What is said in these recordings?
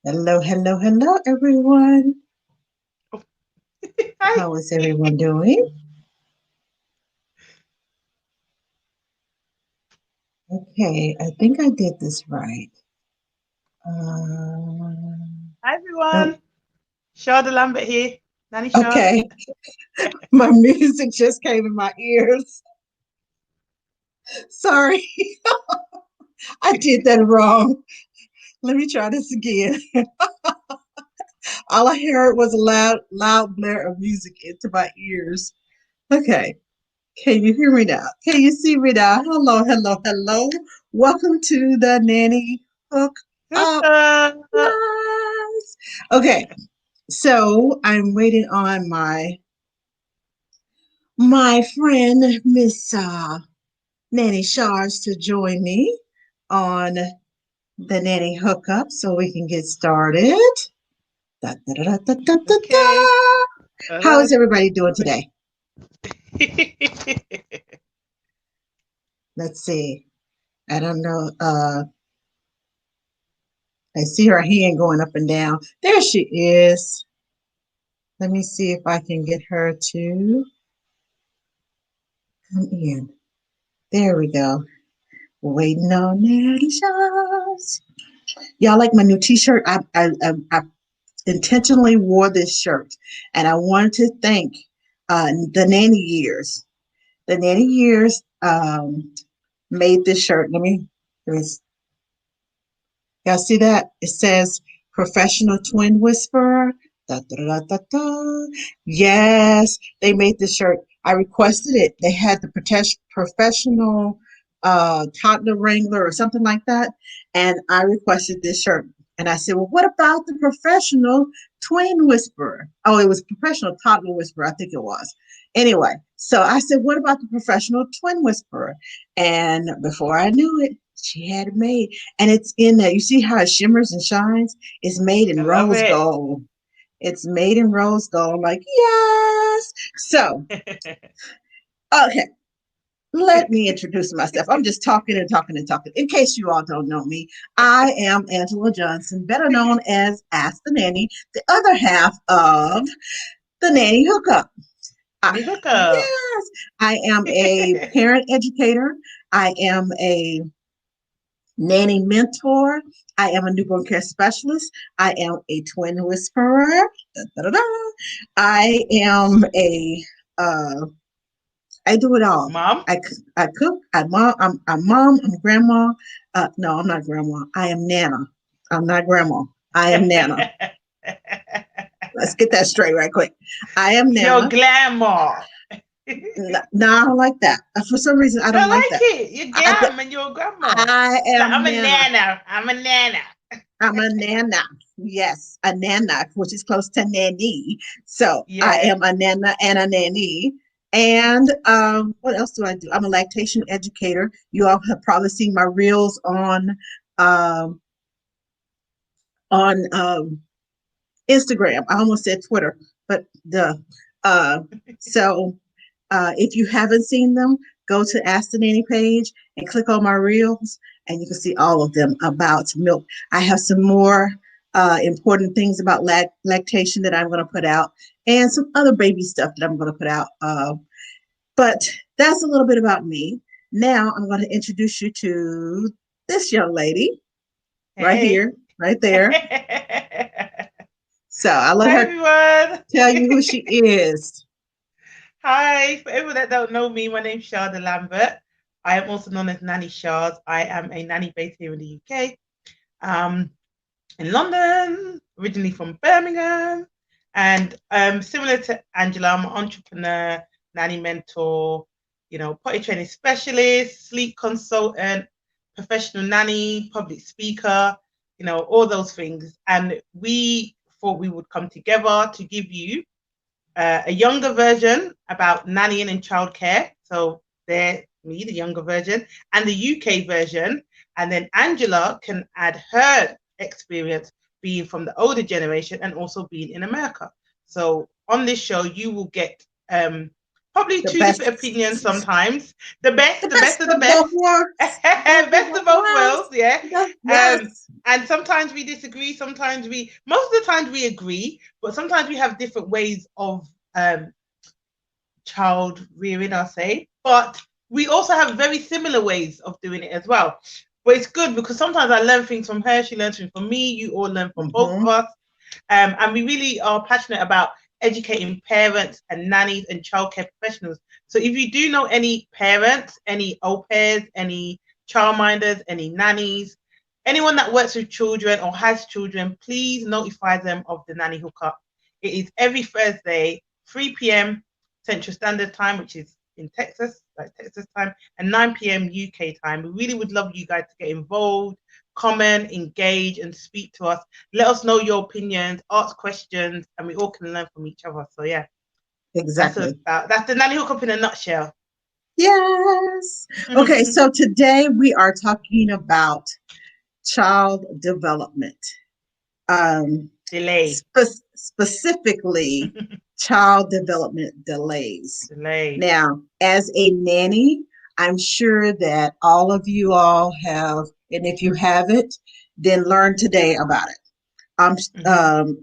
Hello, hello, hello, everyone. Hi. How is everyone doing? Okay, I think I did this right. Hi, Oh, everyone. Sharda Lambert here. Nanny Sharz. okay, my music just came in my ears. Sorry, I did that wrong. Let me try this again. All I heard was a loud blare of music into my ears. Okay, can you hear me now? Can you see me now? Hello, hello, hello. Welcome to the Nanny Hook Up. Hookup. Yes. Okay, so I'm waiting on my friend Miss Nanny Sharz to join me on the Nanny Hookup so we can get started. Da, da, da, da, da, da, da. Okay. How Uh, is everybody doing today? Let's see. I don't know. I see her hand going up and down. There she is. Let me see if I can get her to come in. There we go. Waiting on Nanny Sharz. Y'all like my new T-shirt? I intentionally wore this shirt, and I wanted to thank the nanny years. The nanny years made this shirt. Let me. Y'all see that? It says "Professional Twin Whisperer." Da, da, da, da, da. Yes, they made this shirt. I requested it. They had the professional toddler wrangler or something like that, and I requested this shirt. And I said, "Well, what about the professional twin whisperer?" Oh, it was professional toddler whisperer, I think it was. Anyway, so I said, "What about the professional twin whisperer?" And before I knew it, she had it made, and it's in there. You see how it shimmers and shines? It's made in I love rose it. gold. It's made in rose gold. I'm like, yes. So, okay, let me introduce myself. I'm just talking and talking and talking. In case you all don't know me, I am Angela Johnson, better known as Ask the Nanny, the other half of the Nanny Hookup. Nanny Hookup. Yes, I am a parent educator. I am a nanny mentor. I am a newborn care specialist. I am a twin whisperer. Da, da, da, da. I am a I do it all. Mom. I cook. I'm mom. I'm grandma. No, I'm not grandma. I am nana. I'm not grandma. I am nana. Let's get that straight right quick. I am Your nana. glamour. No, I don't like that. For some reason, I I don't like like that. it. You're I, glam and you're grandma. I Like, am I'm a nana. nana. I'm a nana. I'm a nana. Yes, a nana, which is close to nanny. So I Yeah. am a nana and a nanny. And what else do I do? I'm a lactation educator. You all have probably seen my reels um, on Instagram. I almost said Twitter, but the uh, so if you haven't seen them, go to Ask the Nanny page and click on my reels, and you can see all of them about milk. I have some more important things about lactation that I'm going to put out, and some other baby stuff that I'm going to put out. But that's a little bit about me. Now I'm going to introduce you to this young lady right Hey. here, right there. So I'll let Hi, her everyone. tell you who she is. Hi, for everyone that don't know me, my name's Sharda Lambert. I am also known as Nanny Sharz. I am a nanny based here in the UK, um, in London, originally from Birmingham. And similar to Angela, I'm an entrepreneur, nanny mentor, potty training specialist, sleep consultant, professional nanny, public speaker, all those things. And we thought we would come together to give you a younger version about nannying and childcare. So there, me, the younger version, and the UK version. And then Angela can add her experience being from the older generation and also being in America. So on this show, you will get probably The two best, different opinions sometimes. The best, the the best best of the of both best. worlds. Best of Best of both both worlds. worlds, yeah. Yes. And sometimes we disagree. Most of the times we agree, but sometimes we have different ways of um, child rearing, I'll say. But we also have very similar ways of doing it as well. But it's good because sometimes I learn things from her, she learns things from me, you all learn from both of Mm-hmm. us. And we really are passionate about educating parents and nannies and childcare professionals. So if you do know any parents, any au pairs, any childminders, any nannies, anyone that works with children or has children, please notify them of the Nanny Hookup. It is every Thursday, 3 p.m. Central Standard Time, which is in Texas, like Texas time, and 9 p.m. UK time. We really would love you guys to get involved, comment, engage, and speak to us. Let us know your opinions, ask questions, and we all can learn from each other. So yeah, Exactly. that's the Nanny Hookup in a nutshell. Yes. Okay, so today we are talking about child development. Delay. Specifically child development delays. Delay. Now, as a nanny, I'm sure that all of you all have, and if you haven't, then learn today about it.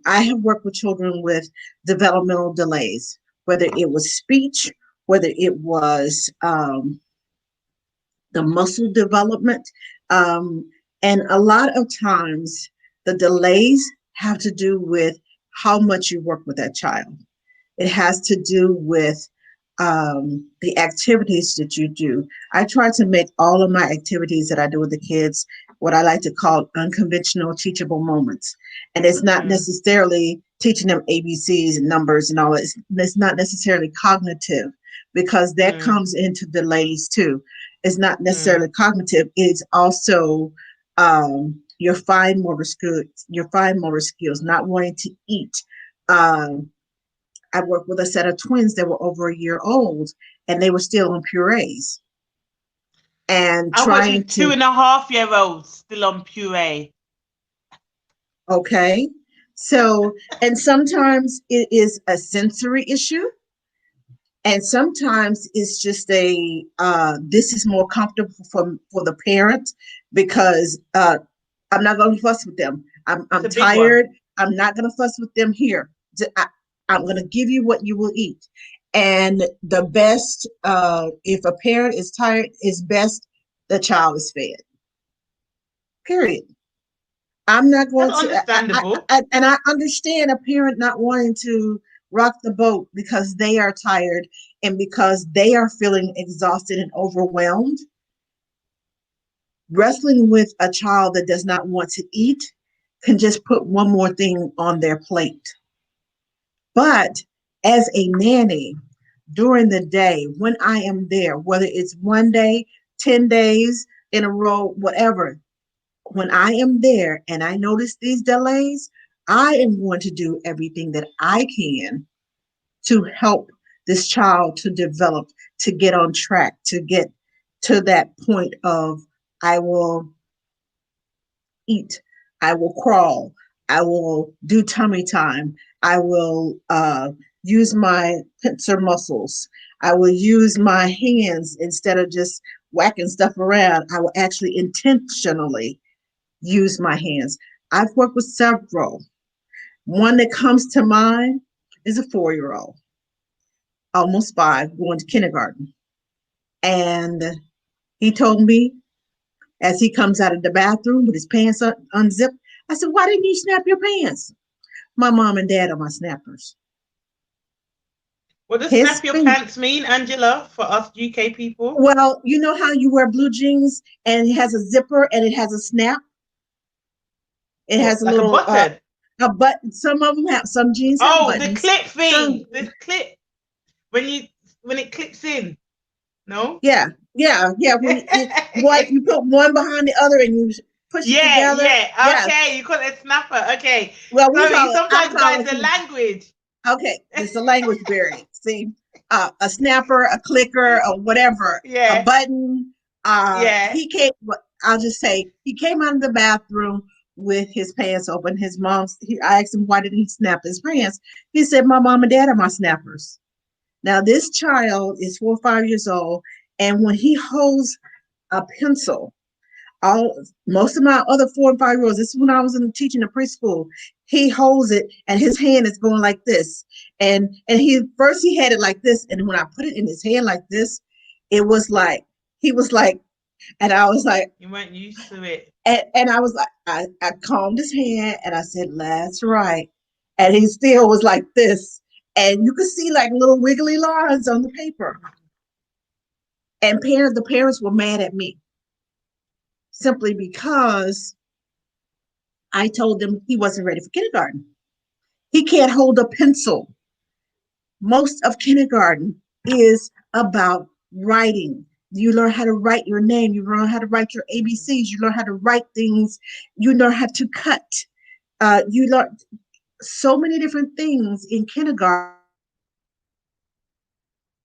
I have worked with children with developmental delays, whether it was speech, whether it was the muscle development. Um, and a lot of times, the delays have to do with how much you work with that child. It has to do with the activities that you do. I try to make all of my activities that I do with the kids what I like to call unconventional teachable moments. And it's not necessarily teaching them ABCs and numbers and all that. It's not necessarily cognitive because that comes into delays too. It's not necessarily cognitive. It's also your fine motor skills, not wanting to eat. Um, I worked with a set of twins that were over a year old and they were still on purees and I worked trying with two to, and a half year olds still on puree. okay. So, and sometimes it is a sensory issue. And sometimes it's just this is more comfortable for the parent because I'm not going to fuss with them. It's I'm a big one. tired. I'm not going to fuss with them here. I'm going to give you what you will eat. And the best, if a parent is tired, is best the child is fed. Period. I'm not That's going to, understandable. and I understand a parent not wanting to rock the boat because they are tired and because they are feeling exhausted and overwhelmed. Wrestling with a child that does not want to eat can just put one more thing on their plate. But as a nanny, during the day, when I am there, whether it's one day, 10 days in a row, whatever, when I am there and I notice these delays, I am going to do everything that I can to help this child to develop, to get on track, to get to that point of I will eat, I will crawl, I will do tummy time, I will use my pincer muscles, I will use my hands instead of just whacking stuff around. I will actually intentionally use my hands. I've worked with several. One that comes to mind is a 4 year old, almost five, going to kindergarten. And he told me as he comes out of the bathroom with his pants unzipped, I said, "Why didn't you snap your pants?" My mom and dad are my snappers. What does His snap your finger. pants mean, Angela, for us UK people? Well, you know how you wear blue jeans and it has a zipper and it has a snap? It What, has a like a little button? a button. Some of them have, some jeans have Oh, the buttons. clip Some, thing. The clip when you when it clips in. No? yeah, yeah, yeah. When what Okay. you put one behind the other and you push it Yeah, together. yeah. Yes. Okay, you call it a snapper. Okay. Well, we Sorry, call it. I sometimes call guys it. the language. Okay, it's a language barrier. See, a snapper, a clicker, or whatever, a Yeah, button. yeah. He came. I'll just say he came out of the bathroom with his pants open. His mom's. I asked him why didn't he snap his pants. He said, "My mom and dad are my snappers." Now this child is 4 or 5 years old, and when he holds a pencil, all most of my other 4 and 5 year olds, this is when I was in teaching the preschool. He holds it and his hand is going like this. And he first he had it like this. And when I put it in his hand like this, it was like he was like, and I was like, You weren't used to it. and I was like, I calmed his hand and I said, that's right. And he still was like this. And you could see like little wiggly lines on the paper. And the parents were mad at me simply because I told them he wasn't ready for kindergarten. He can't hold a pencil. Most of kindergarten is about writing. You learn how to write your name. You learn how to write your ABCs. You learn how to write things. You learn how to cut. You learn so many different things in kindergarten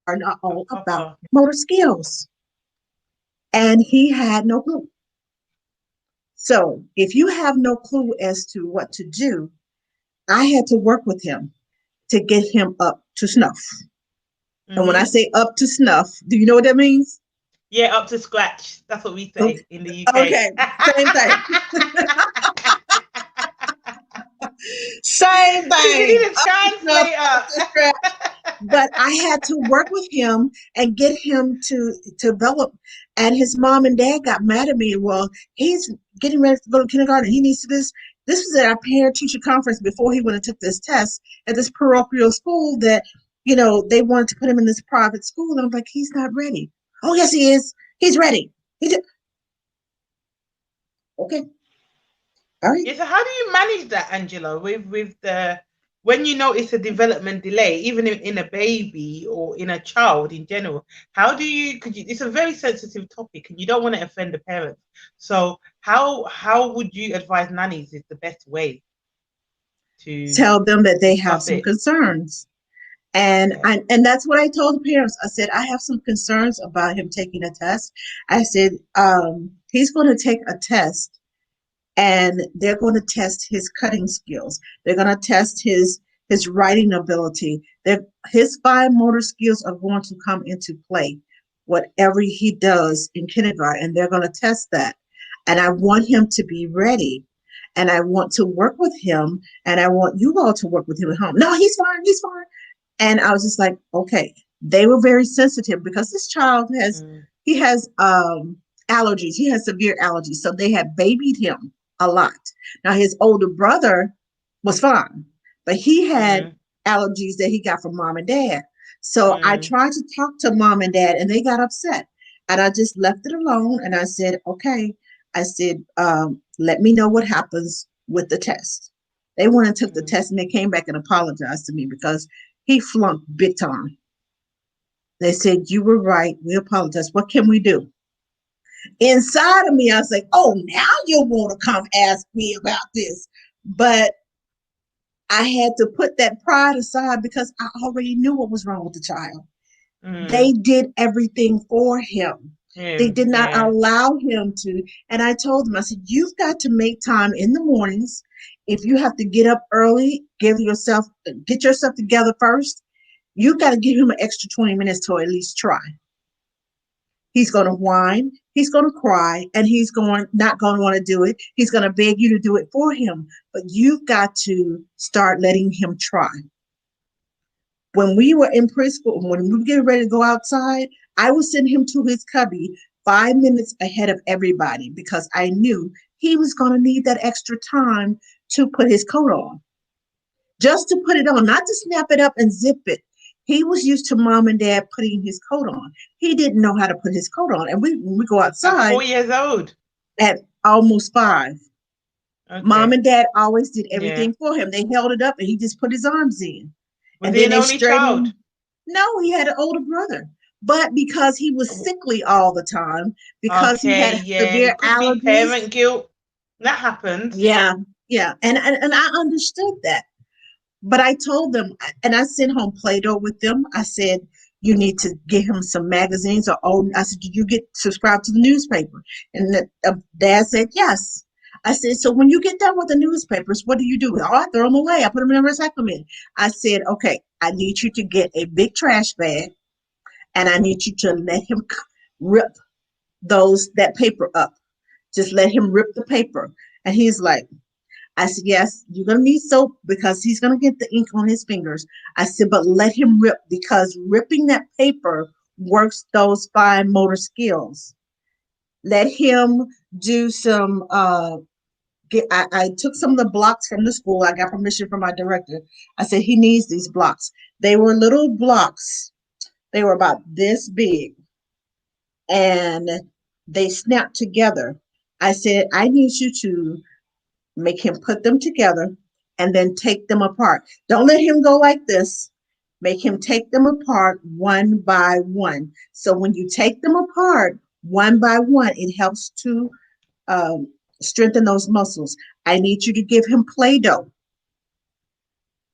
are all about Proper. motor skills. And he had no clue. So if you have no clue as to what to do, I had to work with him to get him up to snuff. And when I Mm-hmm. say up to snuff, do you know what that means? Yeah, up to scratch. That's what we Okay, say in the UK. okay. Same thing. Same You thing. need a Up to snuff, up to translator. scratch. But I had to work with him and get him to develop. And his mom and dad got mad at me. Well, he's getting ready to go to kindergarten. He needs to this. This was at our parent teacher conference before he went and took this test at this parochial school that, they wanted to put him in this private school. And I'm like, he's not ready. Oh, yes, he is. He's ready. He did. Okay. All right. Yeah, so how do you manage that, Angela, with the when you notice a development delay, even in a baby or in a child in general? How do you? Because it's a very sensitive topic, and you don't want to offend the parents. So how would you advise nannies is the best way to Tell them that they have discuss some it? concerns. And Okay. and that's what I told the parents. I said, I have some concerns about him taking a test. I said, he's going to take a test and they're going to test his cutting skills. They're going to test his writing ability. His fine motor skills are going to come into play, whatever he does in kindergarten, and they're going to test that. And I want him to be ready. And I want to work with him, and I want you all to work with him at home. No, he's fine. He's fine. And I was just like, okay. They were very sensitive because this child Mm, has allergies. He has severe allergies. So they had babied him a lot. Now his older brother was fine, but he had mm, allergies that he got from mom and dad. So I mm, tried to talk to mom and dad and they got upset. And I just left it alone and I said, okay. I said, let me know what happens with the test. They went and took the mm. test and they came back and apologized to me because he flunked big time. They said, you were right. We apologize. What can we do? Inside of me, I was like, oh, now you want to come ask me about this. But I had to put that pride aside because I already knew what was wrong with the child. They Mm. did everything for him. They did not Yeah. allow him to. And I told them, I said, you've got to make time in the mornings. If you have to get up early, get yourself together first. You got to give him an extra 20 minutes to at least try. He's going to whine, he's going to cry, and he's going not going to want to do it. He's going to beg you to do it for him. But you've got to start letting him try. When we were in preschool, when we were getting ready to go outside, I would send him to his cubby 5 minutes ahead of everybody because I knew he was going to need that extra time to put his coat on. Just to put it on, not to snap it up and zip it. He was used to mom and dad putting his coat on. He didn't know how to put his coat on. And when we go At outside 4 years old. at almost 5, mom Okay. and dad always did Yeah. everything for him. They held it up and he just put his arms in. Was And he then an they only straightened child? him. No, he had an older brother. But because he was sickly all the time, because he Okay, had yeah. severe It could be allergies, parent guilt. That happens. yeah, yeah. And I understood that. But I told them, and I sent home Play-Doh with them. I said, you need to get him some magazines or old. I said, did you get subscribed to the newspaper? And dad said, yes. I said, so when you get done with the newspapers, what do you do? Oh, I throw them away. I put them in a recycle bin. I said, okay, I need you to get a big trash bag and I need you to let him rip that paper up. Just let him rip the paper. And he's like, I said, yes, you're going to need soap because he's going to get the ink on his fingers. I said, but let him rip because ripping that paper works those fine motor skills. Let him do some. I took some of the blocks from the school. I got permission from my director. I said, he needs these blocks. They were little blocks. They were about this big and they snapped together. I said, I need you to make him put them together and then take them apart. Don't let him go like this. Make him take them apart one by one. So when you take them apart one by one, it helps to um, strengthen those muscles. I need you to give him Play Doh.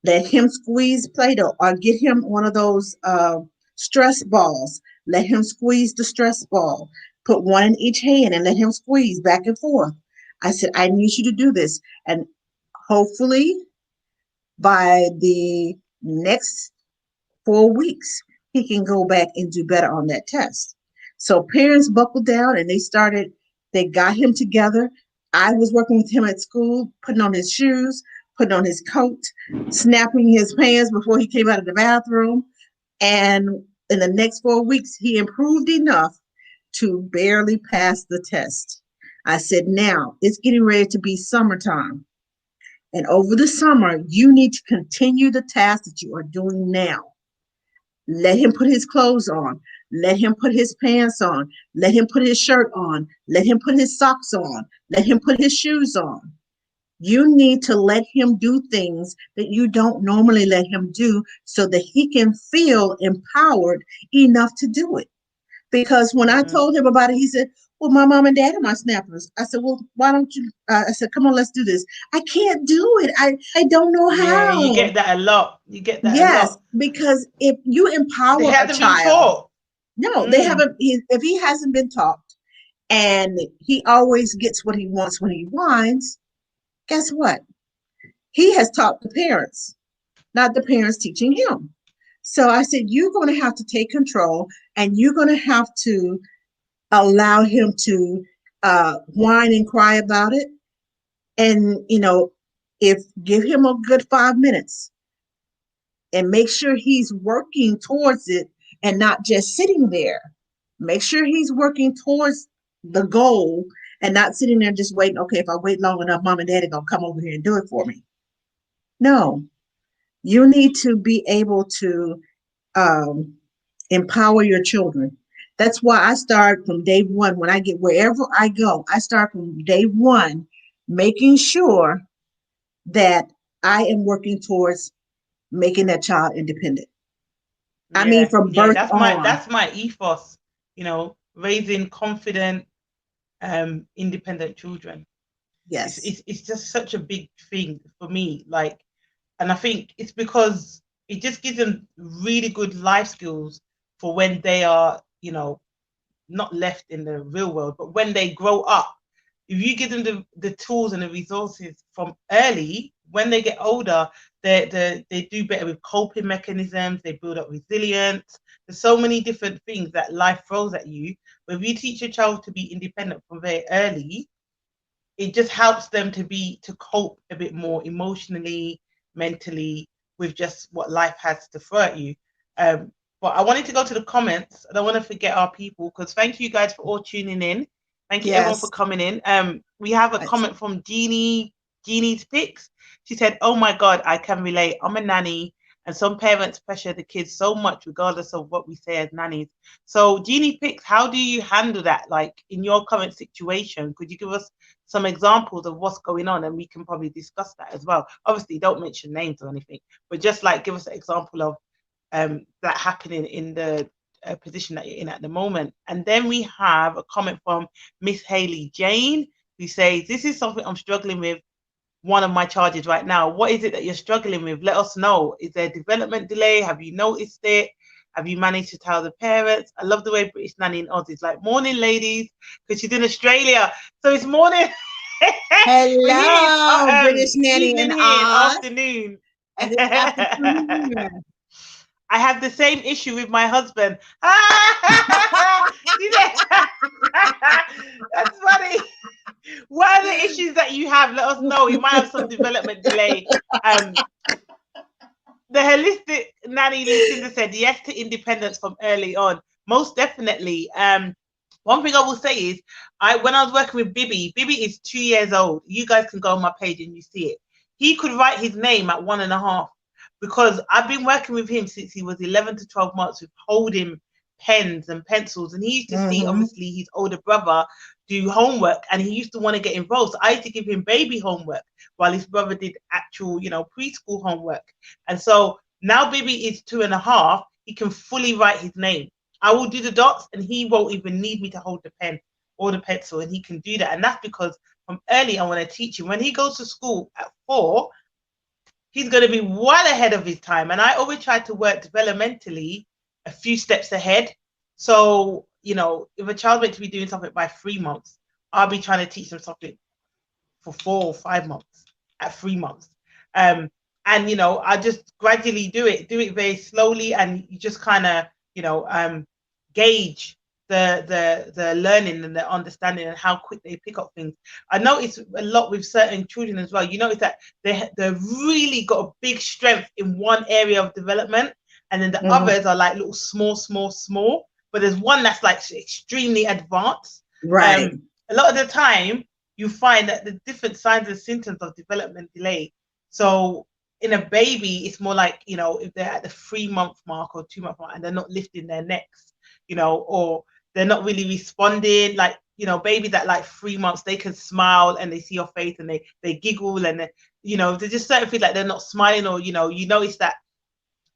Let him squeeze Play Doh or get him one of those stress balls. Let him squeeze the stress ball. Put one in each hand and let him squeeze back and forth. I said, I need you to do this. And hopefully by the next 4 weeks, he can go back and do better on that test. So parents buckled down and they got him together. I was working with him at school, putting on his shoes, putting on his coat, snapping his pants before he came out of the bathroom. And in the next 4 weeks, he improved enough to barely pass the test. I said, now it's getting ready to be summertime. And over the summer, you need to continue the task that you are doing now. Let him put his clothes on. Let him put his pants on. Let him put his shirt on. Let him put his socks on. Let him put his shoes on. You need to let him do things that you don't normally let him do so that he can feel empowered enough to do it. Because when I Mm-hmm. told him about it, he said, well, my mom and dad are my snappers. I said, well, why don't you? I said, come on, let's do this. I can't do it. I don't know Yeah, you how. get that a lot. You get that a Yes, lot. because if you They empower a haven't been child, taught. no, they Mm. haven't. If he hasn't been taught and he always gets what he wants when he whines, guess what? He has taught the parents, not the parents teaching him. So I said, you're going to have to take control and you're going to have to allow him to whine and cry about it. And, if give him a good 5 minutes and make sure he's working towards it and not just sitting there. Make sure he's working towards the goal and not sitting there just waiting. Okay, if I wait long enough, mom and daddy gonna come over here and do it for me. No, you need to be able to um, empower your children. That's why I start from day one. When I get wherever I go, I start from day one, making sure that I am working towards making that child independent. I mean, Yeah, from yeah, birth on. that's my ethos, raising confident, independent children. It's, Yes. it's it's just such a big thing for me. Like, and I think it's because it just gives them really good life skills for when they are, not left in the real world, but when they grow up, if you give them the tools and the resources from early, when they get older, they do better with coping mechanisms, they build up resilience. There's so many different things that life throws at you. But if you teach your child to be independent from very early, it just helps them to cope a bit more emotionally, mentally, with just what life has to throw at you. But I wanted to go to the comments. I don't want to forget our people because thank you guys for all tuning in. Thank you everyone for Yes. coming in. We have a Yes. comment from Jeannie's Picks. She said, "Oh my God, I can relate. I'm a nanny, and some parents pressure the kids so much, regardless of what we say as nannies." So, Jeannie Picks, how do you handle that? Like in your current situation, could you give us some examples of what's going on, and we can probably discuss that as well. Obviously, don't mention names or anything, but just like give us an example of that happening in the position that you're in at the moment. And then we have a comment from Miss Haley Jane, who says, "This is something I'm struggling with. One of my charges right now. What is it that you're struggling with? Let us know. Is there development delay? Have you noticed it? Have you managed to tell the parents?" I love the way British Nanny in Oz is like, "Morning, ladies," because she's in Australia. So it's morning. For here, it's Hello, British Nanny evening and here and Oz. afternoon. And it's afternoon here. I have the same issue with my husband. That's funny. What are the issues that you have? Let us know. You might have some development delay. Um, the holistic nanny Lucinda said yes to independence from early on. Most definitely. One thing I will say is, when I was working with Bibi is 2 years old. You guys can go on my page and you see it. He could write his name at 1.5 because I've been working with him since he was 11 to 12 months with holding pens and pencils. And he used to see, obviously, his older brother do homework and he used to want to get involved. So I used to give him baby homework while his brother did actual, preschool homework. And so now Bibi is 2.5, he can fully write his name. I will do the dots and he won't even need me to hold the pen or the pencil, and he can do that. And that's because from early I want to teach him. When he goes to school at 4, he's going to be well ahead of his time. And I always try to work developmentally a few steps ahead. So, if a child's meant to be doing something by 3 months, I'll be trying to teach them something for 4 or 5 months at 3 months. And, I just gradually do it very slowly. And you just kind of, gauge the learning and the understanding and how quick they pick up things. I notice a lot with certain children as well. You notice that they've really got a big strength in one area of development, and then the others are like little small. But there's one that's like extremely advanced. Right. A lot of the time, you find that the different signs and symptoms of development delay. So in a baby, it's more like, if they're at the 3-month mark or 2-month mark and they're not lifting their necks, or they're not really responding. Like, babies at like 3 months, they can smile and they see your face and they giggle and there's just certain things like they're not smiling, or, you notice that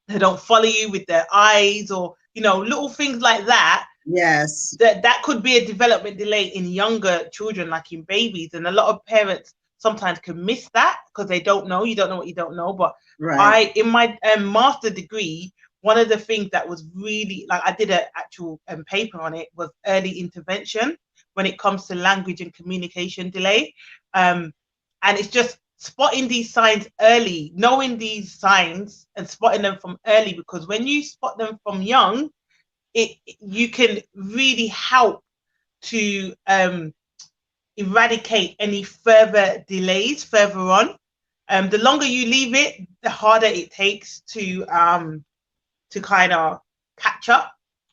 they don't follow you with their eyes, or, little things like that. Yes. That could be a development delay in younger children, like in babies. And a lot of parents sometimes can miss that because they don't know. You don't know what you don't know. But right. in my master degree, one of the things that was really, like, I did an actual paper on it, was early intervention when it comes to language and communication delay. And it's just spotting these signs early, knowing these signs and spotting them from early, because when you spot them from young, you can really help to eradicate any further delays further on. The longer you leave it, the harder it takes to kind of catch up,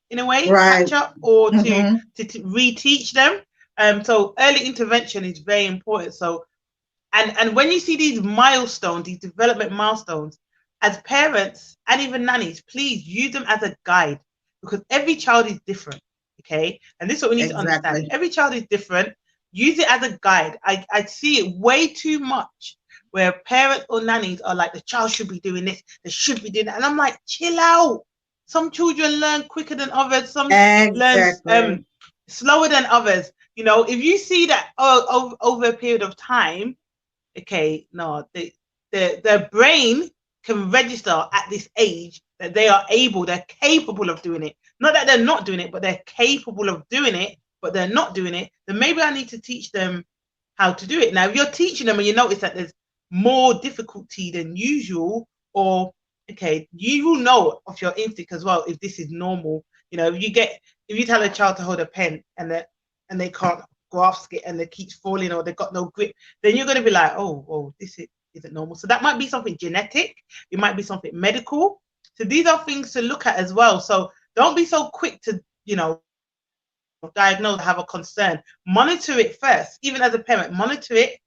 in a way, right. catch up, or to reteach them. So early intervention is very important. So, and when you see these milestones, these development milestones, as parents and even nannies, please use them as a guide, because every child is different. Okay, and this is what we need to understand. Every child is different. Use it as a guide. I see it way too much where parents or nannies are like, the child should be doing this, they should be doing that. And I'm like, chill out. Some children learn quicker than others. Some learn slower than others. If you see that over a period of time, okay, no, the brain can register at this age that they're capable of doing it. Not that they're not doing it, but they're capable of doing it, but they're not doing it. Then maybe I need to teach them how to do it. Now, if you're teaching them and you notice that there's more difficulty than usual, or okay, you will know off your instinct as well if this is normal. If you tell a child to hold a pen and they can't grasp it and they keep falling, or they've got no grip, then you're going to be like, oh, this isn't normal. So that might be something genetic. It might be something medical. So these are things to look at as well. So don't be so quick to, diagnose, have a concern. Monitor it first. Even as a parent, monitor it.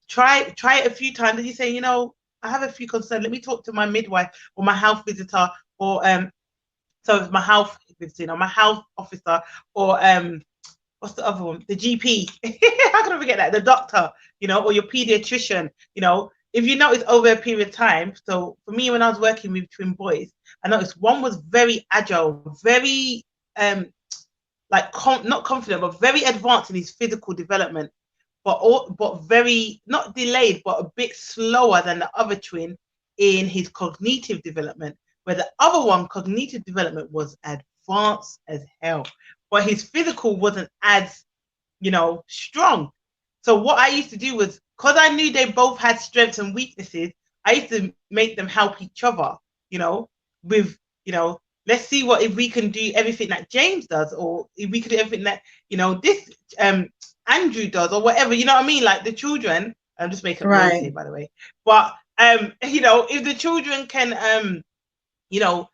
Try it a few times, and you say, I have a few concerns. Let me talk to my midwife or my health visitor, or so it's my health visitor, or my health officer, or what's the other one? The GP. How can I forget that? The doctor, or your pediatrician. If you notice over a period of time. So for me, when I was working with twin boys, I noticed one was very agile, very not confident, but very advanced in his physical development, but very not delayed, but a bit slower than the other twin in his cognitive development. Where the other one, cognitive development, was advanced as hell, but his physical wasn't as strong. So what I used to do was, because I knew they both had strengths and weaknesses, I used to make them help each other, with let's see what if we can do everything that James does, or if we could do everything that this Andrew does, or whatever. You know what I mean? Like the children. I'm just making up names Right. here, by the way. But if the children can you know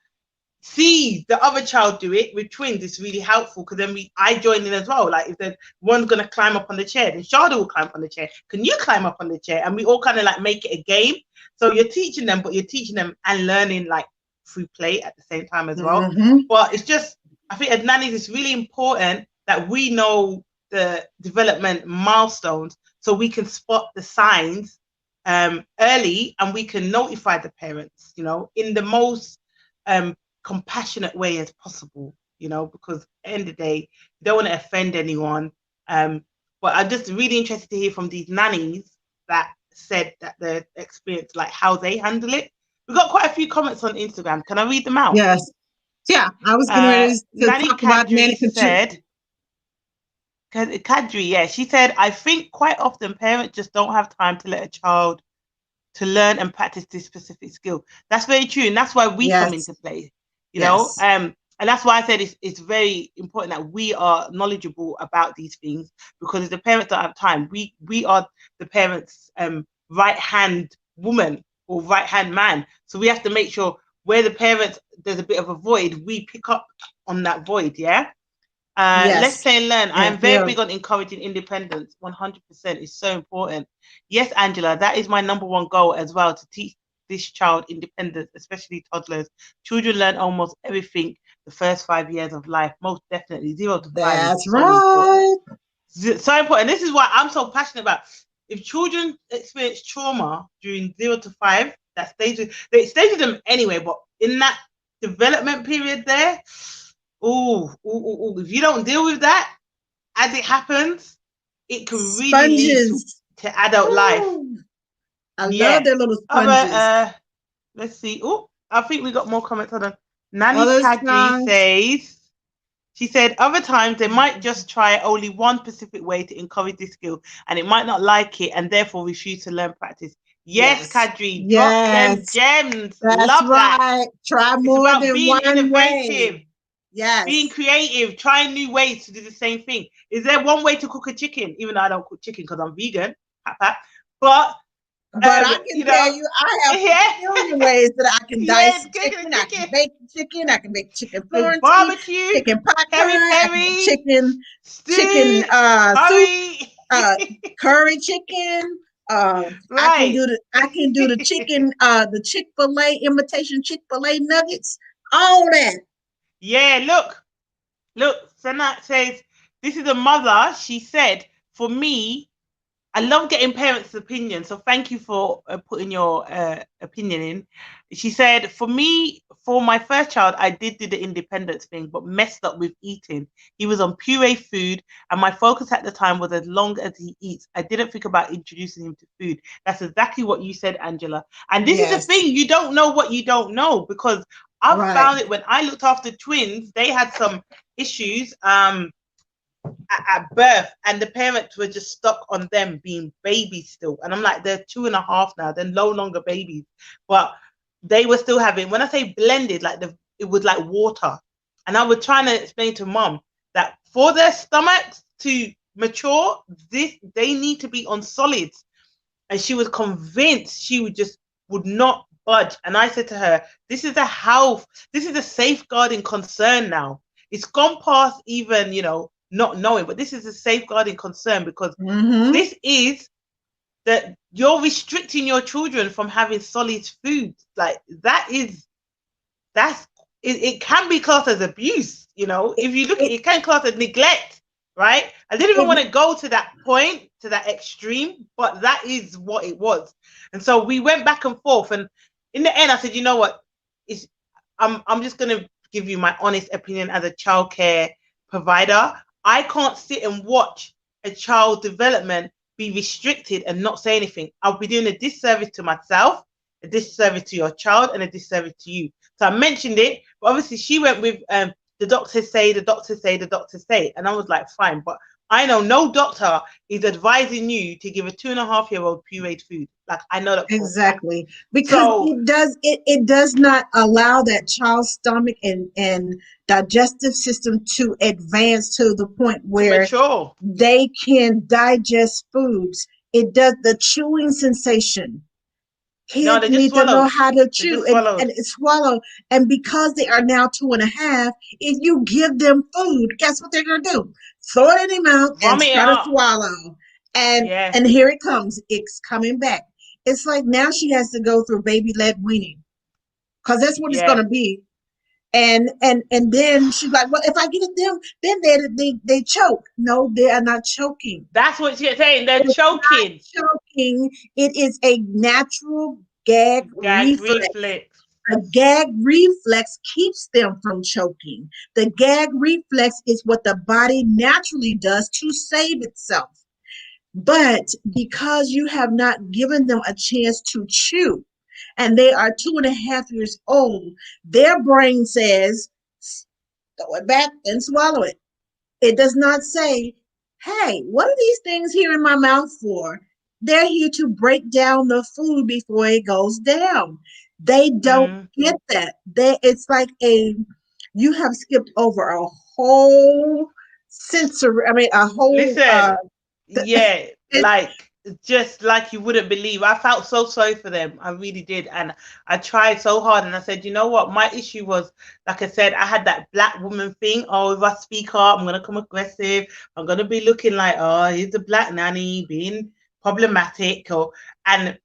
see the other child do it with twins, it's really helpful, because then I join in as well. Like if the one's gonna climb up on the chair, then Shada will climb up on the chair. Can you climb up on the chair? And we all kind of like make it a game. So you're teaching them, but you're teaching them and learning like through play at the same time as well. Mm-hmm. But it's just, I think as nannies, it's really important that we know the development milestones so we can spot the signs early, and we can notify the parents, in the most compassionate way as possible, because at the end of the day, you don't want to offend anyone. But I'm just really interested to hear from these nannies that said that their experience, like how they handle it. We've got quite a few comments on Instagram. Can I read them out? Yes. Yeah, I was getting ready to Nanny talk about Kadri nanny said, Kadri, yeah, she said, I think quite often parents just don't have time to let a child to learn and practice this specific skill. That's very true, and that's why we come into play. And that's why I said it's very important that we are knowledgeable about these things, because if the parents don't have time, we are the parents' right hand woman or right hand man. So we have to make sure where the parents, there's a bit of a void, we pick up on that void. Yeah. Let's play and learn. I am very big on encouraging independence. 100% is so important. Yes, Angela, that is my number one goal as well, to teach this child independence, especially toddlers. Children learn almost everything the first 5 years of life, most definitely. 0 to 5 That's is so important. So important. This is why I'm so passionate about. If children experience trauma during 0 to 5, that stages, they stages them anyway, but in that development period there, if you don't deal with that as it happens, it can really lead to adult life. I love their little sponges. Let's see. I think we got more comments on them. Nanny Kadri says, she said, other times they might just try only one specific way to encourage this skill, and it might not like it and therefore refuse to learn practice. Yes, Kadri, drop them gems. That's love right. That. Try more than being one innovative. way. Yes. Being creative, trying new ways to do the same thing. Is there one way to cook a chicken? Even though I don't cook chicken because I'm vegan, but I can tell you, I have a million ways that I can dice chicken. I can bake chicken. I can make chicken Florentine, barbecue, chicken pot pie, chicken stew, soup, curry chicken. I can do the chicken, the Chick-fil-A imitation Chick-fil-A nuggets. All that. Yeah, look. Sanat says, this is a mother. She said, for me, I love getting parents' opinions. So thank you for putting your opinion in. She said, for me, for my first child, I did do the independence thing, but messed up with eating. He was on puree food, and my focus at the time was as long as he eats. I didn't think about introducing him to food. That's exactly what you said, Angela. And this is the thing. You don't know what you don't know, because I've found it when I looked after twins, they had some issues at birth, and the parents were just stuck on them being babies still. And I'm like, they're 2.5 now, they're no longer babies, but they were still having, when I say blended, like it was like water. And I was trying to explain to mom that for their stomachs to mature, they need to be on solids. And she was convinced, she would not budge. And I said to her, this is a safeguarding concern now. It's gone past even, not knowing, but this is a safeguarding concern, because this is that you're restricting your children from having solid food. Like it can be classed as abuse. If you look at it can class as neglect, right? I didn't even want to go to that point, to that extreme, but that is what it was. And so we went back and forth, and in the end I said, you know what, I'm just going to give you my honest opinion as a childcare provider. I can't sit and watch a child development be restricted and not say anything. I'll be doing a disservice to myself, a disservice to your child, and a disservice to you. So I mentioned it, but obviously she went with the doctors say, and I was like, fine, but I know no doctor is advising you to give a 2.5-year-old pureed food. Like, I know that for a fact. Exactly. Because So it does not allow that child's stomach and digestive system to advance to the point to where mature. they can digest foods. It does the chewing sensation. No, Kids they just need to know swallowed. how to They chew just swallowed. and swallow. And because they are now 2.5, if you give them food, guess what they're gonna do? Throw it in their mouth and Vomit it try to up. swallow. And Yeah. and here it comes. It's coming back. It's like now she has to go through baby led weaning because that's what it's Yeah. gonna be. And then she's like, well, if I get it them, then they choke. No, they are not choking. That's what she's saying. They're It's not choking. choking. It is a natural gag Gag reflex. reflex. The gag reflex keeps them from choking. The gag reflex is what the body naturally does to save itself. But because you have not given them a chance to chew, and they are 2.5 years old, their brain says, throw it back and swallow it. It does not say, hey, what are these things here in my mouth for? They're here to break down the food before it goes down. They don't Mm. get that. It's like you have skipped over a whole sensory, I mean, a whole, Listen, yeah, like just like you wouldn't believe. I felt so sorry for them. I really did. And I tried so hard and I said, you know what? My issue was, like I said, I had that black woman thing. Oh, if I speak up, I'm gonna come aggressive. I'm gonna be looking like, oh, he's a black nanny being problematic. Or and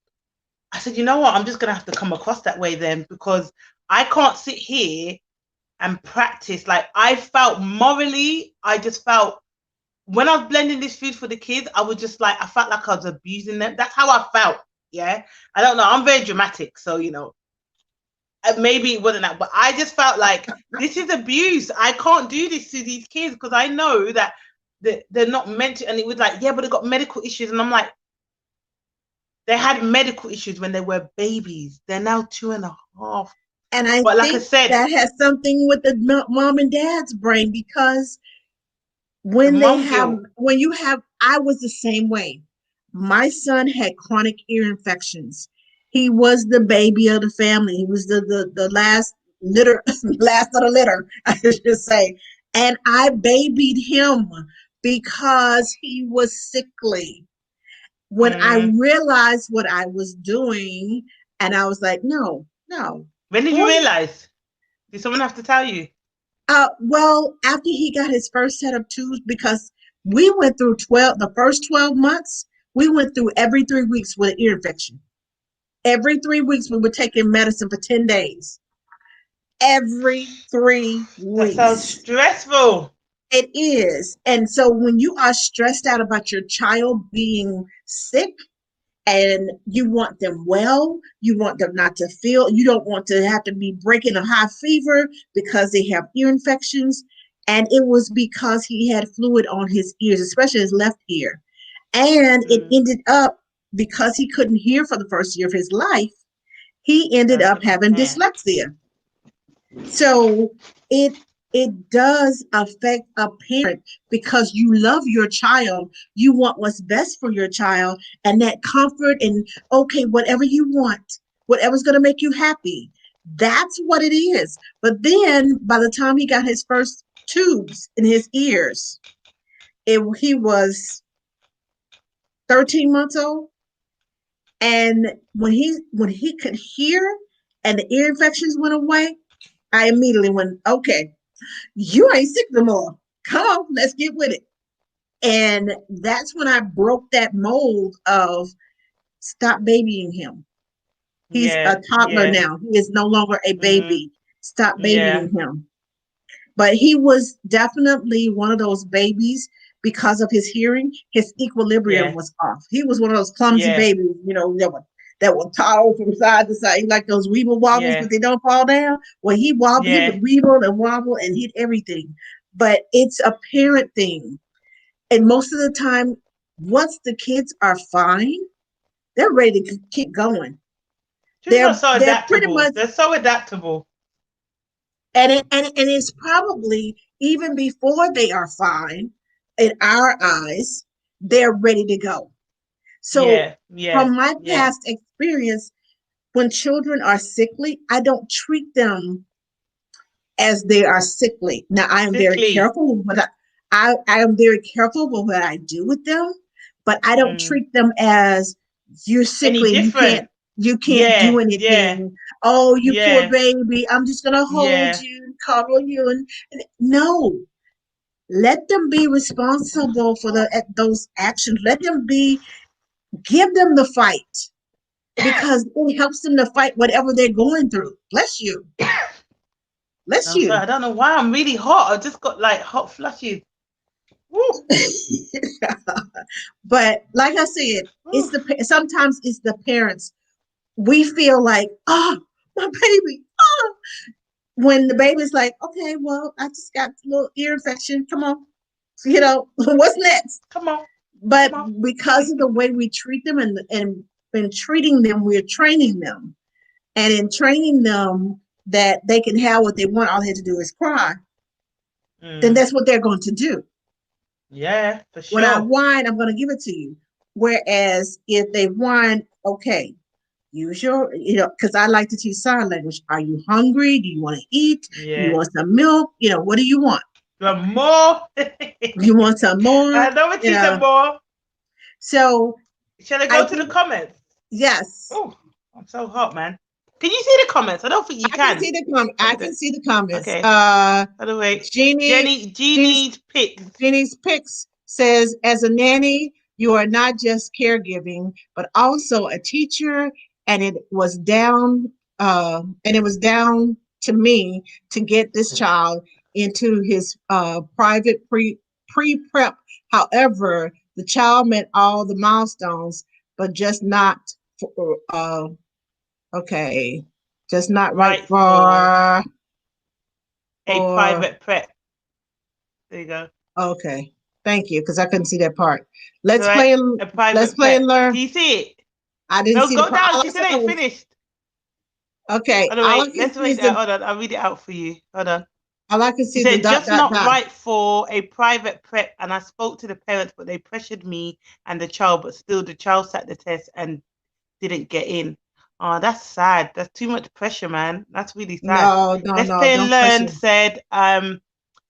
I said, you know what? I'm just gonna have to come across that way then because I can't sit here and practice. Like I felt morally, I just felt when I was blending this food for the kids, I was just like, I felt like I was abusing them. That's how I felt. Yeah. I don't know. I'm very dramatic. So, maybe it wasn't that, but I just felt like this is abuse. I can't do this to these kids because I know that they're not meant to. And it was like, yeah, but they got medical issues. And I'm like, they had medical issues when they were babies. They're now 2.5. and I But like I think said, that has something with the mom and dad's brain because the when mom guilt. I was the same way. My son had chronic ear infections. He was the baby of the family. He was the last litter, last of the litter, I should say. And I babied him because he was sickly. When I Mm. realized what I was doing, and I was like, no, no, When did you boy. realize? Did someone have to tell you? Well, after he got his first set of tubes, because we went through the first 12 months, we went through every 3 weeks with an ear infection. Every 3 weeks, we were taking medicine for 10 days. Every three That sounds weeks. stressful. It is. And so when you are stressed out about your child being sick, and you want them well, you want them not to feel, you don't want to have to be breaking a high fever because they have ear infections. And it was because he had fluid on his ears, especially his left ear. And it Mm. ended up because he couldn't hear for the first year of his life, he ended up having Yeah. dyslexia. So it it does affect a parent because you love your child, you want what's best for your child, and that comfort and okay, whatever you want, whatever's going to make you happy, that's what it is. But then by the time he got his first tubes in his ears, he was 13 months old, and when he could hear and the ear infections went away, I immediately went, okay, you ain't sick no more. Come on, let's get with it. And that's when I broke that mold of stop babying him. He's a Yeah. toddler Yeah. now. He is no longer a Mm. baby. Stop Yeah. babying him. But he was definitely one of those babies because of his hearing. His equilibrium Yeah. was off. He was one of those clumsy Yeah. babies, that would toddle from side to side, like those weeble wobbles, Yeah. but they don't fall down. Well, he Yeah. would weeble and wobble and hit everything. But it's a parent thing, and most of the time, once the kids are fine, they're ready to keep going. Children are They're so they're pretty adaptable. much, They're so adaptable. and it's probably even before they are fine. in our eyes, they're ready to go. So, Yeah, yeah, from my yeah. past experience, when children are sickly, I don't treat them as they are sickly. Now, I am very Sickly. careful with what I am very careful with what I do with them, but I don't Mm. treat them as you're Any sickly. different? You can't do Yeah, yeah, anything. Oh, you poor yeah, baby. I'm just gonna hold yeah. you, cuddle you, and no. Let them be responsible for those actions. Let them be. Give them the fight because it helps them to fight whatever they're going through. Bless you. Bless I'm sorry, you. I don't know why I'm really hot. I just got like hot flushes. Woo, But like I said, woo. sometimes it's the parents. We feel like, oh, my baby. Oh, when the baby's like, okay, well, I just got a little ear infection. Come on, what's next? Come on, But come on. because of the way we treat them and in treating them, we're training them, and in training them that they can have what they want. All they have to do is cry. Then Mm, that's what they're going to do. yeah, for When I sure. whine, I'm going to give it to you. Whereas if they whine, okay, use your, because I like to teach sign language. Are you hungry? Do you want to eat? Do you Yeah. want some milk? What do you want? You want more? You want some more? I know what You you know. said more. So Shall I I go to the think comments? yes, Oh, I'm so hot, man. Can you see the comments? I don't think you I can can. see the comment. Let I me go. can see the comments. Okay. By the way, Jeannie, Jeannie's Jeannie's picks. Jeannie's Picks says, as a nanny, you are not just caregiving, but also a teacher. And it was down to me to get this child into his private pre prep. However, the child met all the milestones, but just not for, okay, just not right Right for a for private prep. There you go. Okay. Thank you, because I couldn't see that part. So Let's right, play a and let's private play prep. and learn. Can you see it? I didn't No, see the go part. down. All She I said saw it ain't was finished. okay. By the All I way, can let's see is read that. the Hold on, I'll read it out for you. Hold on. all I can She see is the said, dot just dot not dot. right for a private prep. And I spoke to the parents, but they pressured me and the child, but still the child sat the test and didn't get in. Oh, that's sad. That's too much pressure, man. That's really sad. No, no, Let's no. Play and Don't Learn pressure. said, I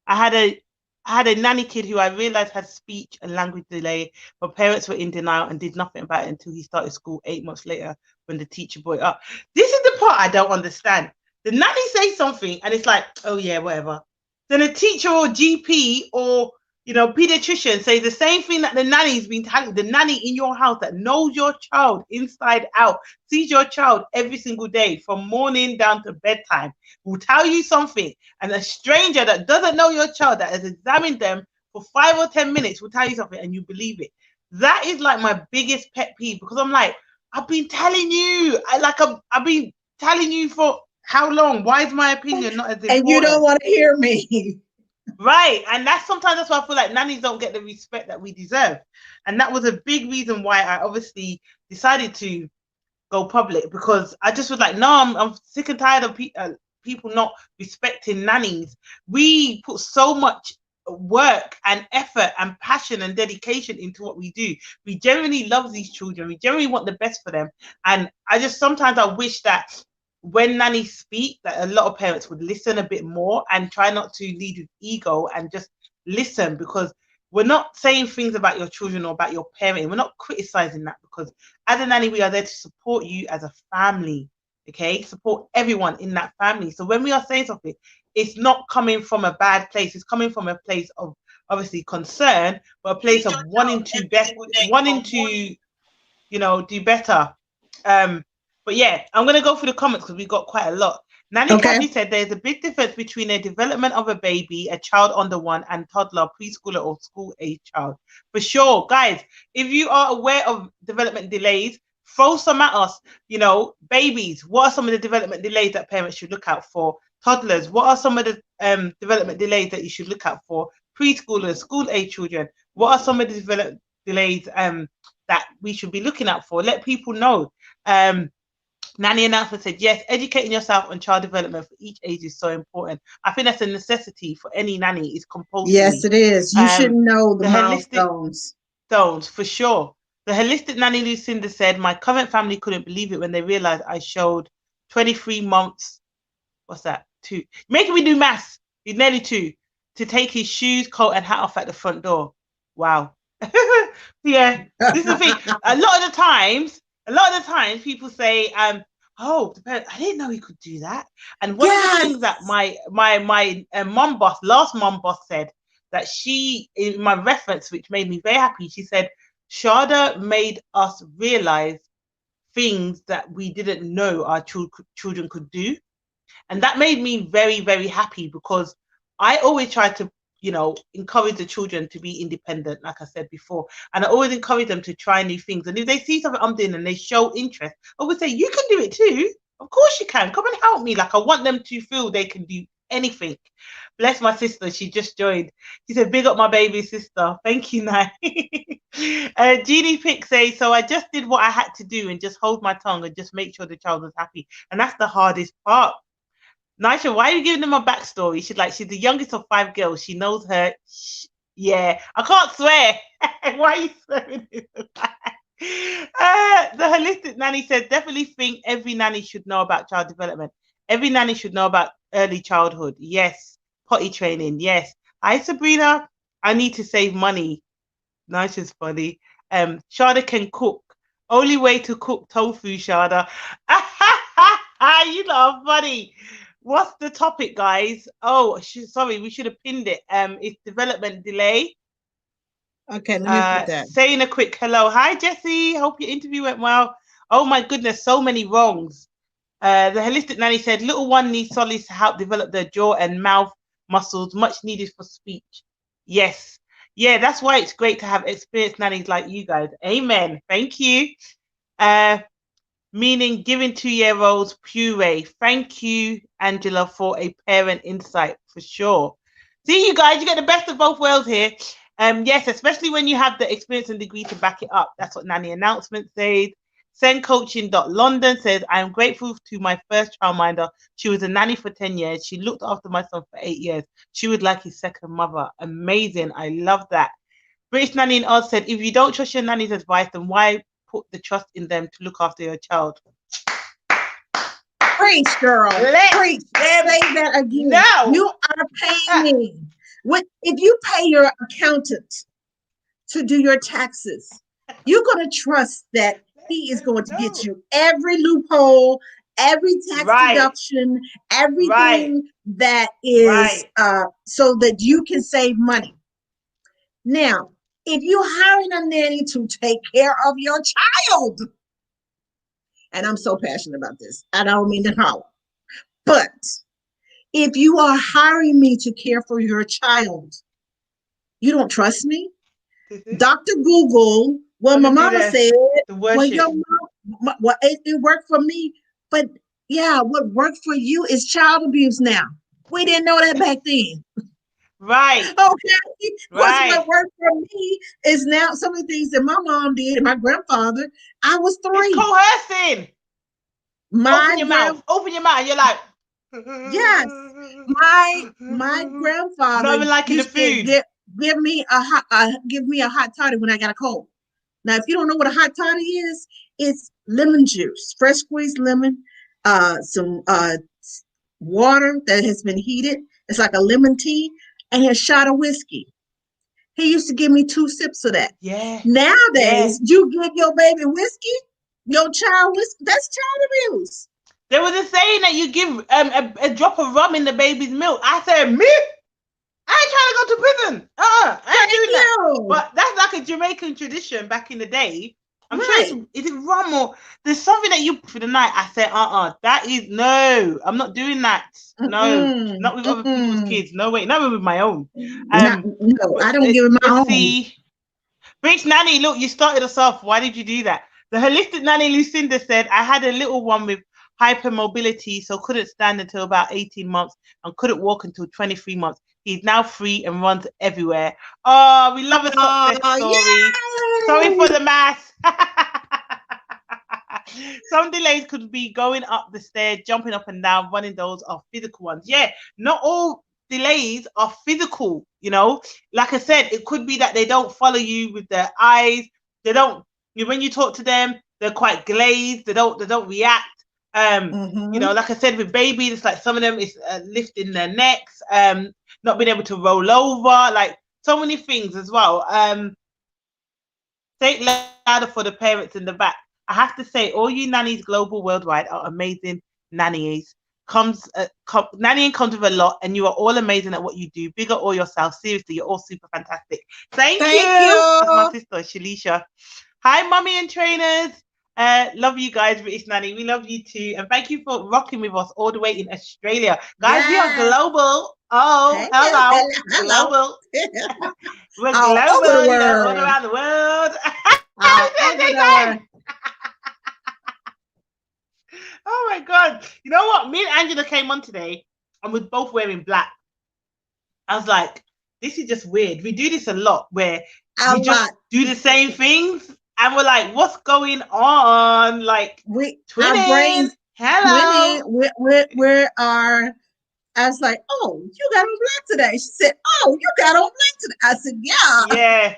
had a I had a nanny kid who I realized had speech and language delay, but parents were in denial and did nothing about it until he started school 8 months later when the teacher brought it up. This is the part I don't understand. The nanny says something and it's like, oh yeah, whatever. Then a teacher or GP or pediatrician says the same thing that the nanny's been telling the nanny in your house that knows your child inside out, sees your child every single day from morning down to bedtime, will tell you something, and a stranger that doesn't know your child that has examined them for 5 or 10 minutes will tell you something and you believe it. That is like my biggest pet peeve because I'm like, I've been telling you, I've been telling you for how long? Why is my opinion not as And you don't important? want to hear me. Right. And that's why I feel like nannies don't get the respect that we deserve. And that was a big reason why I obviously decided to go public because I just was like, no, I'm sick and tired of people not respecting nannies. We put so much work and effort and passion and dedication into what we do. We genuinely love these children. We genuinely want the best for them. And I just sometimes I wish that when nannies speak, that a lot of parents would listen a bit more and try not to lead with ego and just listen because we're not saying things about your children or about your parenting. We're not criticizing that because as a nanny, we are there to support you as a family. Okay, support everyone in that family. So when we are saying something, it's not coming from a bad place. It's coming from a place of obviously concern, but a place of wanting to do better. Um, but yeah, I'm gonna go through the comments because we got quite a lot. Nanny Okay. Kathy said there's a big difference between a development of a baby, a child under one, and toddler, preschooler, or school age child. For sure, guys, if you are aware of development delays, throw some at us. Babies, what are some of the development delays that parents should look out for? Toddlers, what are some of the development delays that you should look out for? Preschoolers, school age children, what are some of the development delays that we should be looking out for? Let people know. Nanny announcement said, yes, educating yourself on child development for each age is so important. I think that's a necessity for any nanny. It's Yes, compulsory. it is. You should know the The holistic milestones. stones for sure. The holistic nanny Lucinda said, my current family couldn't believe it when they realized I showed 23 months. What's that? 2. Making me do maths. He's nearly 2. To take his shoes, coat, and hat off at the front door. Wow. Yeah. This is the thing. A lot of the times people say, oh, I didn't know he could do that. And one of the things that my last mum boss said, that she, in my reference, which made me very happy, she said, Sharda made us realize things that we didn't know our children could do. And that made me very, very happy, because I always try to, encourage the children to be independent, like I said before. And I always encourage them to try new things. And if they see something I'm doing and they show interest, I would say, you can do it too. Of course you can. Come and help me. Like, I want them to feel they can do anything. Bless my sister. She just joined. She said, big up my baby sister. Thank you, Nai. Jeannie Pick says, so I just did what I had to do and just hold my tongue and just make sure the child was happy. And that's the hardest part. Nisha, why are you giving them a backstory? She's the youngest of 5 girls. She knows her. Yeah, I can't swear. Why are you swearing? The holistic nanny says, definitely think every nanny should know about child development. Every nanny should know about early childhood. Yes. Potty training. Yes. Hi, Sabrina. I need to save money. Nisha's funny. Sharda can cook. Only way to cook tofu, Sharda. You know, funny. What's the topic, guys? Oh, sorry, we should have pinned it. It's development delay. Okay, let me put that. Saying a quick hello. Hi, Jessie. Hope your interview went well. Oh my goodness, so many wrongs. The holistic nanny said, little one needs solids to help develop their jaw and mouth muscles, much needed for speech. Yes. Yeah, that's why it's great to have experienced nannies like you guys. Amen. Thank you. Meaning giving 2-year-olds puree. Thank you, Angela, for a parent insight, for sure. See, you guys, you get the best of both worlds here. Yes, especially when you have the experience and degree to back it up. That's what Nanny announcement says. Sendcoaching.London says, I am grateful to my first childminder. She was a nanny for 10 years. She looked after my son for 8 years. She was like his second mother. Amazing. I love that. British Nanny in Oz said, if you don't trust your nanny's advice, then why put the trust in them to look after your child? Preach, girl. Preach. Say that again. No. You are paying. If you pay your accountant to do your taxes, you're going to trust that he is going to get you every loophole, every tax deduction, everything that is so that you can save money. Now, if you're hiring a nanny to take care of your child, and I'm so passionate about this, I don't mean to holler, but if you are hiring me to care for your child, you don't trust me? Dr. Google, well, my mama said, well, it worked for me, but yeah, what worked for you is child abuse now. We didn't know that back then. Right. Okay. What worked for me is now some of the things that my mom did and my grandfather. I was 3. It's coercing. Open your mouth. You're like, yes. My grandfather used to give me a hot toddy when I got a cold. Now, if you don't know what a hot toddy is, it's lemon juice, fresh squeezed lemon, some water that has been heated. It's like a lemon tea, and a shot of whiskey. He used to give me 2 sips of that. Yeah. Nowadays, you give your baby whiskey, your child whiskey. That's child abuse. There was a saying that you give a drop of rum in the baby's milk. I said, me? I ain't trying to go to prison. I ain't doing that. But that's like a Jamaican tradition back in the day. I'm sure is it rum or there's something that you put for the night. I said, that is no. I'm not doing that. No, not with other people's kids. No way, not with my own. No, I don't give it my own. See, Rich Nanny, look, you started us off. Why did you do that? The holistic nanny Lucinda said, I had a little one with hypermobility, so couldn't stand until about 18 months and couldn't walk until 23 months. He's now free and runs everywhere. Oh, we love a success story. Yay! Sorry for the math. Some delays could be going up the stairs, jumping up and down, running. Those are physical ones. Yeah, not all delays are physical, you know. Like I said, it could be that they don't follow you with their eyes. They don't, when you talk to them, they're quite glazed. They don't react. You know, like I said, with babies, it's like some of them is lifting their necks, not being able to roll over, like so many things as well. Say it louder for the parents in the back. I have to say, all you nannies global worldwide are amazing nannies. Nannying comes with a lot, and you are all amazing at what you do. Big up all yourself. Seriously, you're all super fantastic. Thank you. That's my sister, Shalisha. Hi, mummy and trainers. Love you guys, British Nanny. We love you too. And thank you for rocking with us all the way in Australia. Guys, we are global. Oh, hello. Global. We're global, you know, all around the world. Oh my God. You know what? Me and Angela came on today and we're both wearing black. I was like, this is just weird. We do this a lot where we just do the same things. And we're like, what's going on? Like, our brains, hello. We are. I was like, oh, you got on black today. She said, oh, you got on black today. I said, yeah. Yeah.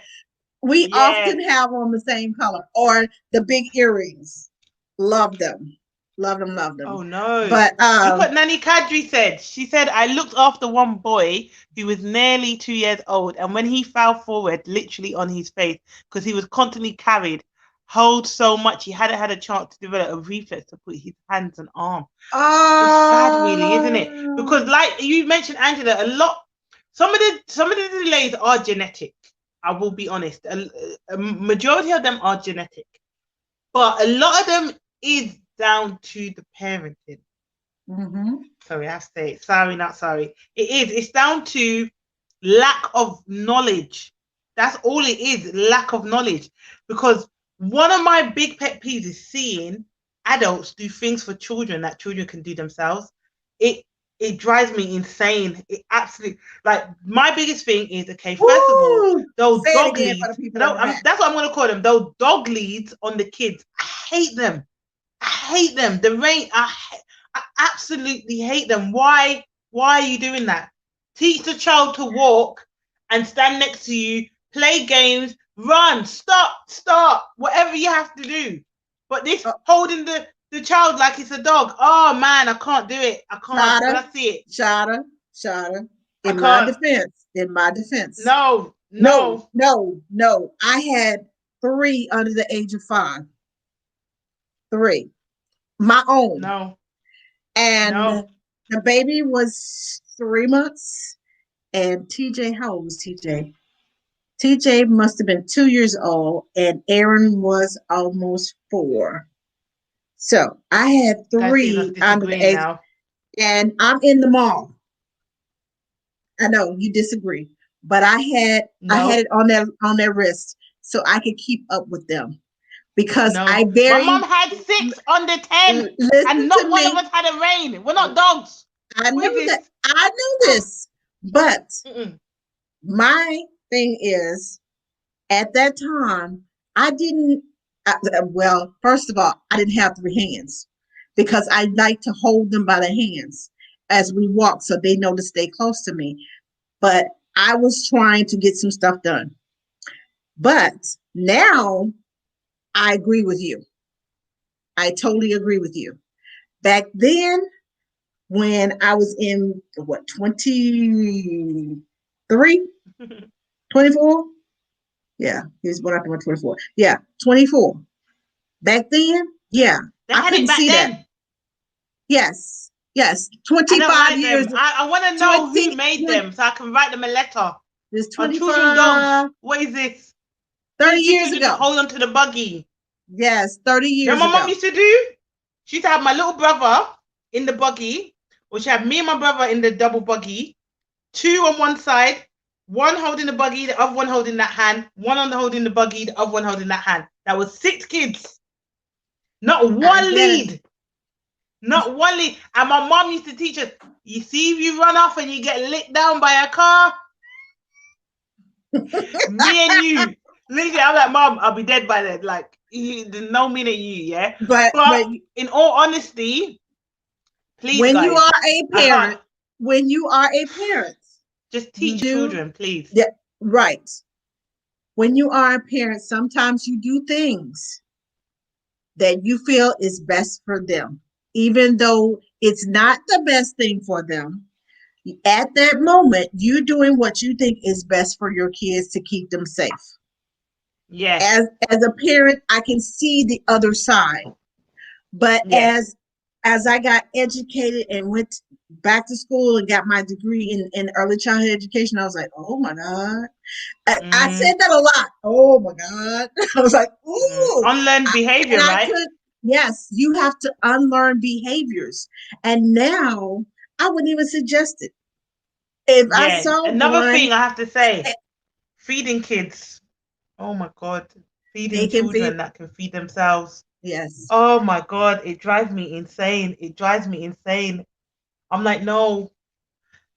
We often have on the same color or the big earrings. Love them. Love them. Oh no. But look what Nanny Kadri said. She said, I looked after one boy who was nearly 2 years old, and when he fell forward, literally on his face, because he was constantly carried, hold so much he hadn't had a chance to develop a reflex to put his hands and arm. It's sad, really, isn't it? Because like you mentioned, Angela, some of the delays are genetic. I will be honest. A majority of them are genetic, but a lot of them is down to the parenting. Sorry, I have to say it. Sorry, not sorry. It is. It's down to lack of knowledge. That's all it is. Lack of knowledge. Because one of my big pet peeves is seeing adults do things for children that children can do themselves. It drives me insane. It absolutely, like, my biggest thing is, okay, first of all, those dog leads. That's what I'm going to call them. Those dog leads on the kids. I hate them. The rain. I absolutely hate them. Why are you doing that? Teach the child to walk and stand next to you, play games, run, stop, whatever you have to do. But this holding the child like it's a dog. Oh man, I can't do it. I can't. That's it. Shada. In my defense. No. I had 3 under the age of 5. 3. My own. No. And the baby was 3 months. And TJ, how old was TJ? TJ must have been 2 years old, and Aaron was almost 4. So I had 3 under the age, and I'm in the mall. I know you disagree, but I had it on their wrist so I could keep up with them because my mom had 6 under 10, and not one of us had a rein. We're not dogs. I know this, but my thing is, at that time, I didn't. Well, first of all, I didn't have 3 hands because I like to hold them by the hands as we walk so they know to stay close to me. But I was trying to get some stuff done. But now I agree with you. I totally agree with you. Back then, when I was in 23, 24? Yeah, he was born after 24. Yeah, 24. Back then, yeah, I couldn't see that. Yes, 25 years. I want to know who made them so I can write them a letter. This 25. Dogs. What is this? 30 years ago. Hold on to the buggy. Yes, 30 years ago. My mom used to do? She used to have my little brother in the buggy, or she had me and my brother in the double buggy, 2 on one side, one holding the buggy, the other one holding that hand, one on the holding the buggy, the other one holding that hand. That was 6 kids. Not one lead. Not one lead. And my mom used to teach us, you see if you run off and you get lit down by a car, me and you. Literally, I'm like, Mom, I'll be dead by then. Like, no meaning you, yeah. but But in all honesty, please, when you guys, are a I can't parent, when you are a parent, just you teach do children, please. yeah, right. When you are a parent, sometimes you do things that you feel is best for them, even though it's not the best thing for them. At that moment, you're doing what you think is best for your kids to keep them safe. Yes, As a parent, I can see the other side. But yes. as I got educated and went back to school and got my degree in early childhood education, I was like, oh my God. I Mm, said that a lot. Oh my God. I was like, ooh. unlearned behavior, And I right? could, yes, you have to unlearn behaviors. And now I wouldn't even suggest it. If I Yeah. saw Another one, thing I have to say, eh, feeding kids. Oh my God. they Feeding can feed. children that can feed themselves. Yes. Oh my God. It drives me insane. It drives me insane. I'm like, no,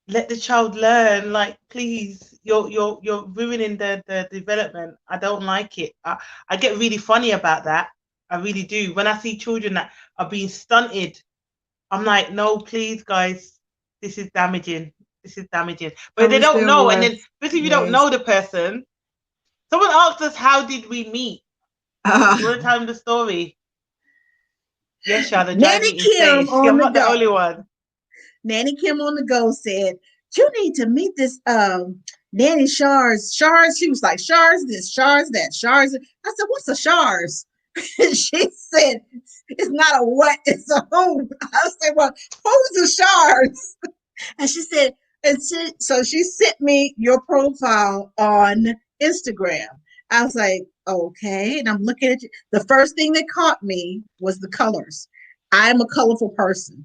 let the child learn. Like, please, you're ruining the development. I don't like it. I get really funny about that. I really do. When I see children that are being stunted, I'm like, no, please, guys, this is damaging. This is damaging. I But they wish don't there know. And then, was. especially if you don't Yes. know the person, someone asked us, how did we meet? Uh, You want to tell them the story? Yes, Shada, drive Nanny me insane. Kim See, on I'm the not the go. only one. Nanny Kim on the go said, you need to meet this Nanny Sharz. Sharz, she was like, Sharz this, Sharz that, Sharz. I said, what's a Sharz? She said, it's not a what, it's a who. I said, well, who's a Sharz? And she said, so she sent me your profile on Instagram. I was like, okay. And I'm looking at you. The first thing that caught me was the colors. I'm a colorful person.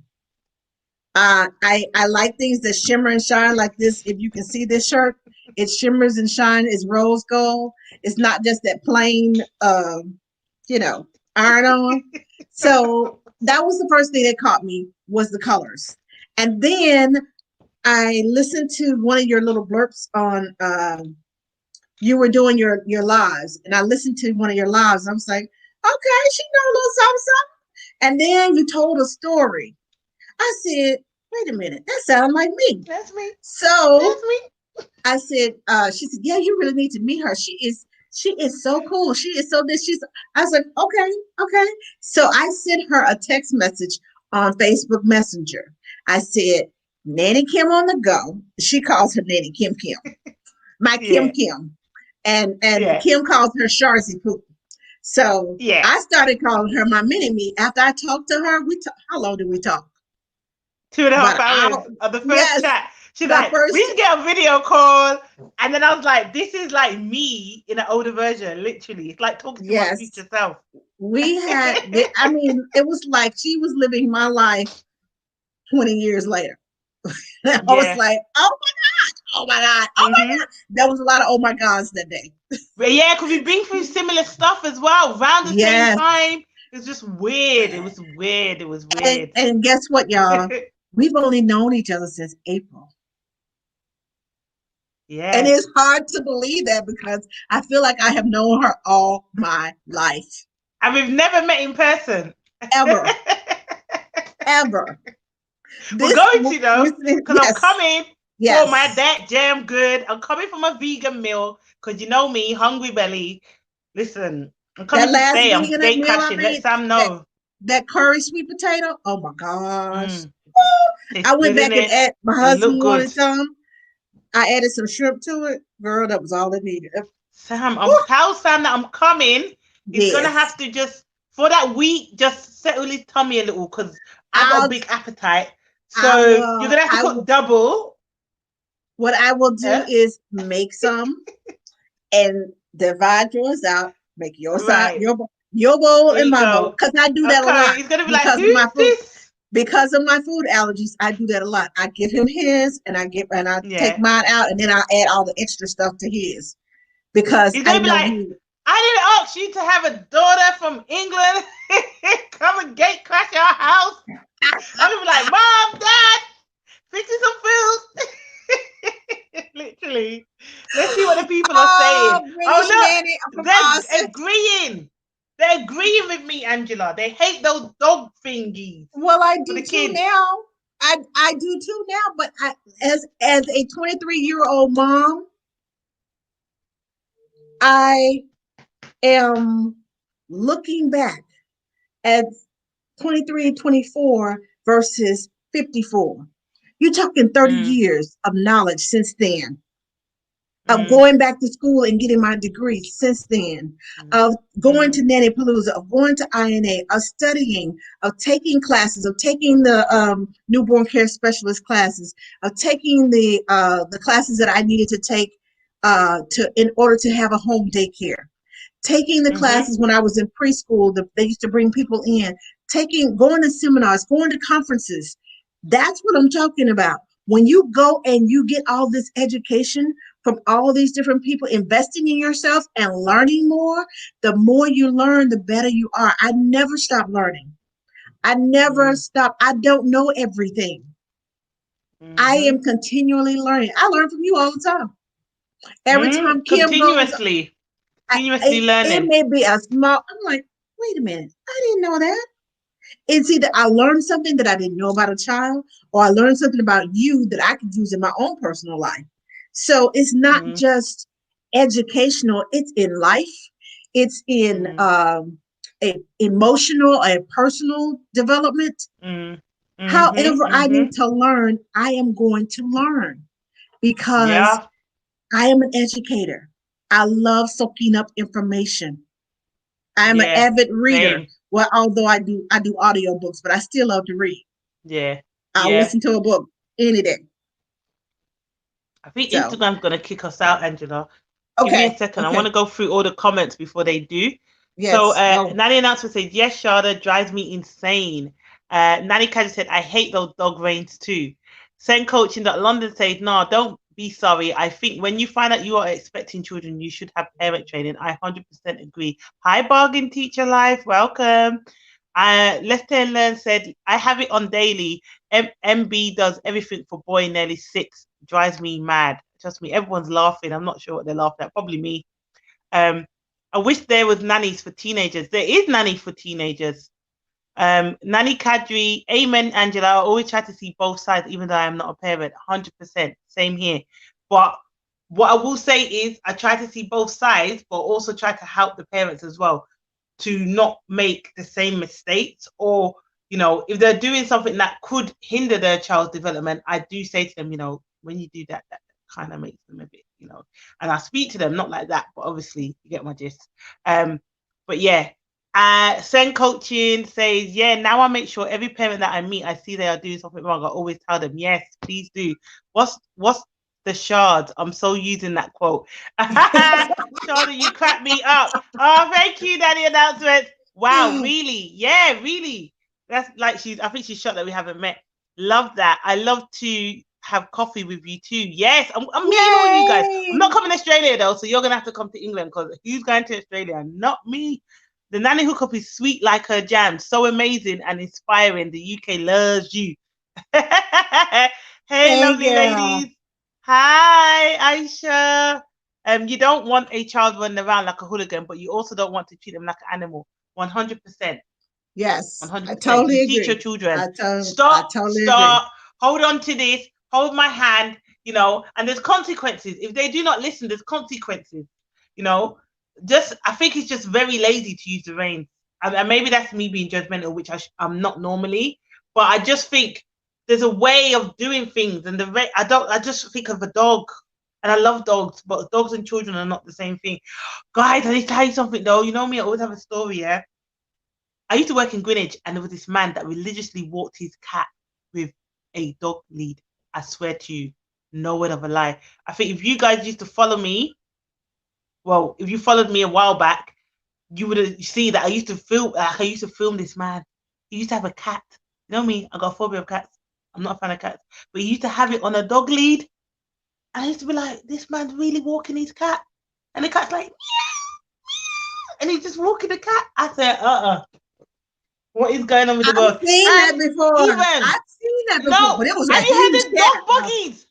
I like things that shimmer and shine like this. If you can see this shirt, it shimmers and shines. It's rose gold. It's not just that plain, you know, iron on. So that was the first thing that caught me was the colors. And then I listened to one of your little blurps on. You were doing your lives, and I listened to one of your lives. And I was like, okay, she know a little something, something. And then you told a story. I said, wait a minute, that sounds like me. That's me. So That's me. I said, she said, yeah, you really need to meet her. She is so cool. She is so this. I was like, okay, okay. So I sent her a text message on Facebook Messenger. I said, Nanny Kim on the go. She calls her Nanny Kim Kim. My Kim Yeah. Kim. And Yeah. Kim calls her Sharzy Poo. So Yeah. I started calling her my mini me. After I talked to her, how long did we talk? Two and a About half an hours hour. of the first Yes, chat. She's the like, we first. need to get a video call. And then I was like, this is like me in an older version, literally. It's like talking to my Yes, future self. we had. I mean, it was like she was living my life 20 years later. I was Yeah. like, oh my God, oh my God, oh my Mm-hmm. God. There was a lot of oh my gods that day. But yeah, because we've been through similar stuff as well, around the same Yes. time. It was just weird. It was weird. It was weird. And guess what, y'all? We've only known each other since April. And Yeah. it's hard to believe that because I feel like I have known her all my life. And we've never met in person. Ever. Ever. We're This, going to though, because I'm yes, coming for my yes. that jam good. I'm coming for my vegan meal because you know me, hungry belly. Listen, I'm That coming to last stay. I'm vegan gate meal I crashing. Let made, Sam that know. that curry sweet potato. Oh my gosh. Mm, Woo. tastes I went good in back and it add, my and look husband good. wanted some. I added some shrimp to it. Girl, that was all it needed. Sam, Woo. tell Sam that I'm coming. He's gonna Yes. have to just for that week just settle his tummy a little because I got a I'll big appetite. I So you're will gonna have to I cook will double. what I will do Yeah? is make some and divide yours out. Make your side, Right. your bowl There and you my bowl. go. Because I do that a Okay. lot He's gonna be like, because of my who's food. this? Because of my food allergies, I do that a lot. I give him his, and I take Yeah. mine out, and then I add all the extra stuff to his because He's I gonna be know like, he. I didn't ask you to have a daughter from England come and gate crash our house. I'm gonna be like, Mom, Dad, fix me some food. Literally. Let's see what the people are saying. Oh, British Oh nanny look, from they're Austin. agreeing. They're Angela. They hate those dog thingies Well, I for do the too kids. now. I do too now. But as a 23-year-old mom, I am looking back at 23 and 24 versus 54. You're talking 30 Mm, years of knowledge since then, of mm, going back to school and getting my degree since then, mm, of going mm, to Nanny Palooza, of going to INA, of studying, of taking classes, of taking the newborn care specialist classes, of taking the classes that I needed to take to in order to have a home daycare, taking the mm-hmm, classes when I was in preschool. They used to bring people in, going to seminars, going to conferences. That's what I'm talking about. When you go and you get all this education from all these different people, investing in yourself and learning more, the more you learn, the better you are. I never stop learning. I never mm, stop. I don't know everything. I mm-hmm, am continually learning. I learn from you all the time. Every mm. time Kim goes, Continuously, continuously it learning. may be a small, I'm like, wait a minute, I didn't know that. It's either I learned something that I didn't know about a child, or I learned something about you that I could use in my own personal life. So it's not Mm, just educational, it's in life, it's in mm, a emotional, a personal development. mm, mm-hmm, However, I mm-hmm. need to learn, I am going to learn because Yeah, I am an educator. I love soaking up information. I'm an yeah, avid reader. same. Well, although I do audiobooks, but I still love to read. Yeah, I'll yeah. listen to a book any day. I think So Instagram's gonna kick us out, Angela. Give me a okay, second. I want okay, to go through all the comments before they do. So yes, go. Nanny announcement says, yes, Shada drives me insane. Nanny Kaja said, I hate those dog reins too. Send coaching that London says, no, don't be sorry. I think when you find out you are expecting children, you should have parent training. I 100% agree. Hi, bargain teacher life. Welcome. Lester and Learn said, I have it on daily. MB does everything for boy nearly 6. Drives me mad. Trust me, everyone's laughing. I'm not sure what they're laughing at. Probably me. Um, I wish there was nannies for teenagers. There is nannies for teenagers. Nanny Kadri, amen, Angela. I always try to see both sides, even though I am not a parent. 100%. Same here. But what I will say is I try to see both sides, but also try to help the parents as well to not make the same mistakes, or if they're doing something that could hinder their child's development, I do say to them, when you do that, that kind of makes them a bit, and I speak to them not like that, but obviously you get my gist. But yeah. Send coaching says, yeah, now I make sure every parent that I meet, I see they are doing something wrong. I always tell them, yes, please do. What's the shards? I'm so using that quote. Charlotte, you crack me up. Oh, thank you, Nanny announcement. Wow, really? Yeah, really. That's like I think she's shocked that we haven't met. Love that. I love to have coffee with you too. Yes, I'm meeting all you guys. I'm Yay! not coming to Australia though, so you're gonna have to come to England, because who's going to Australia? Not me. The Nanny Hookup is sweet like her jam, so amazing and inspiring. The UK loves you. Hey, Thank lovely you. ladies. Hi, Aisha. You don't want a child running around like a hooligan, but you also don't want to treat them like an animal. 100%. Yes, I 100%. You totally teach your agree. children. I Stop, totally agree. stop, hold on to this, hold my hand, and there's consequences. If they do not listen, there's consequences, you know. I think it's just very lazy to use the reins. And maybe that's me being judgmental, which I'm not normally, but I just think there's a way of doing things. And I just think of a dog. And I love dogs, but dogs and children are not the same thing. Guys, I need to tell you something though. You know me, I always have a story, yeah? I used to work in Greenwich, and there was this man that religiously walked his cat with a dog lead. I swear to you, no word of a lie. I think if you guys used to follow me, well, if you followed me a while back, you would see that I used to film this man. He used to have a cat. You know me, I got a phobia of cats. I'm not a fan of cats. But he used to have it on a dog lead. And I used to be like, this man's really walking his cat. And the cat's like, meow, and he's just walking the cat. I said, what is going on with the I've world? seen that And before. even, I've seen that before, no, but it was a have you heard huge the cat. dog buggies?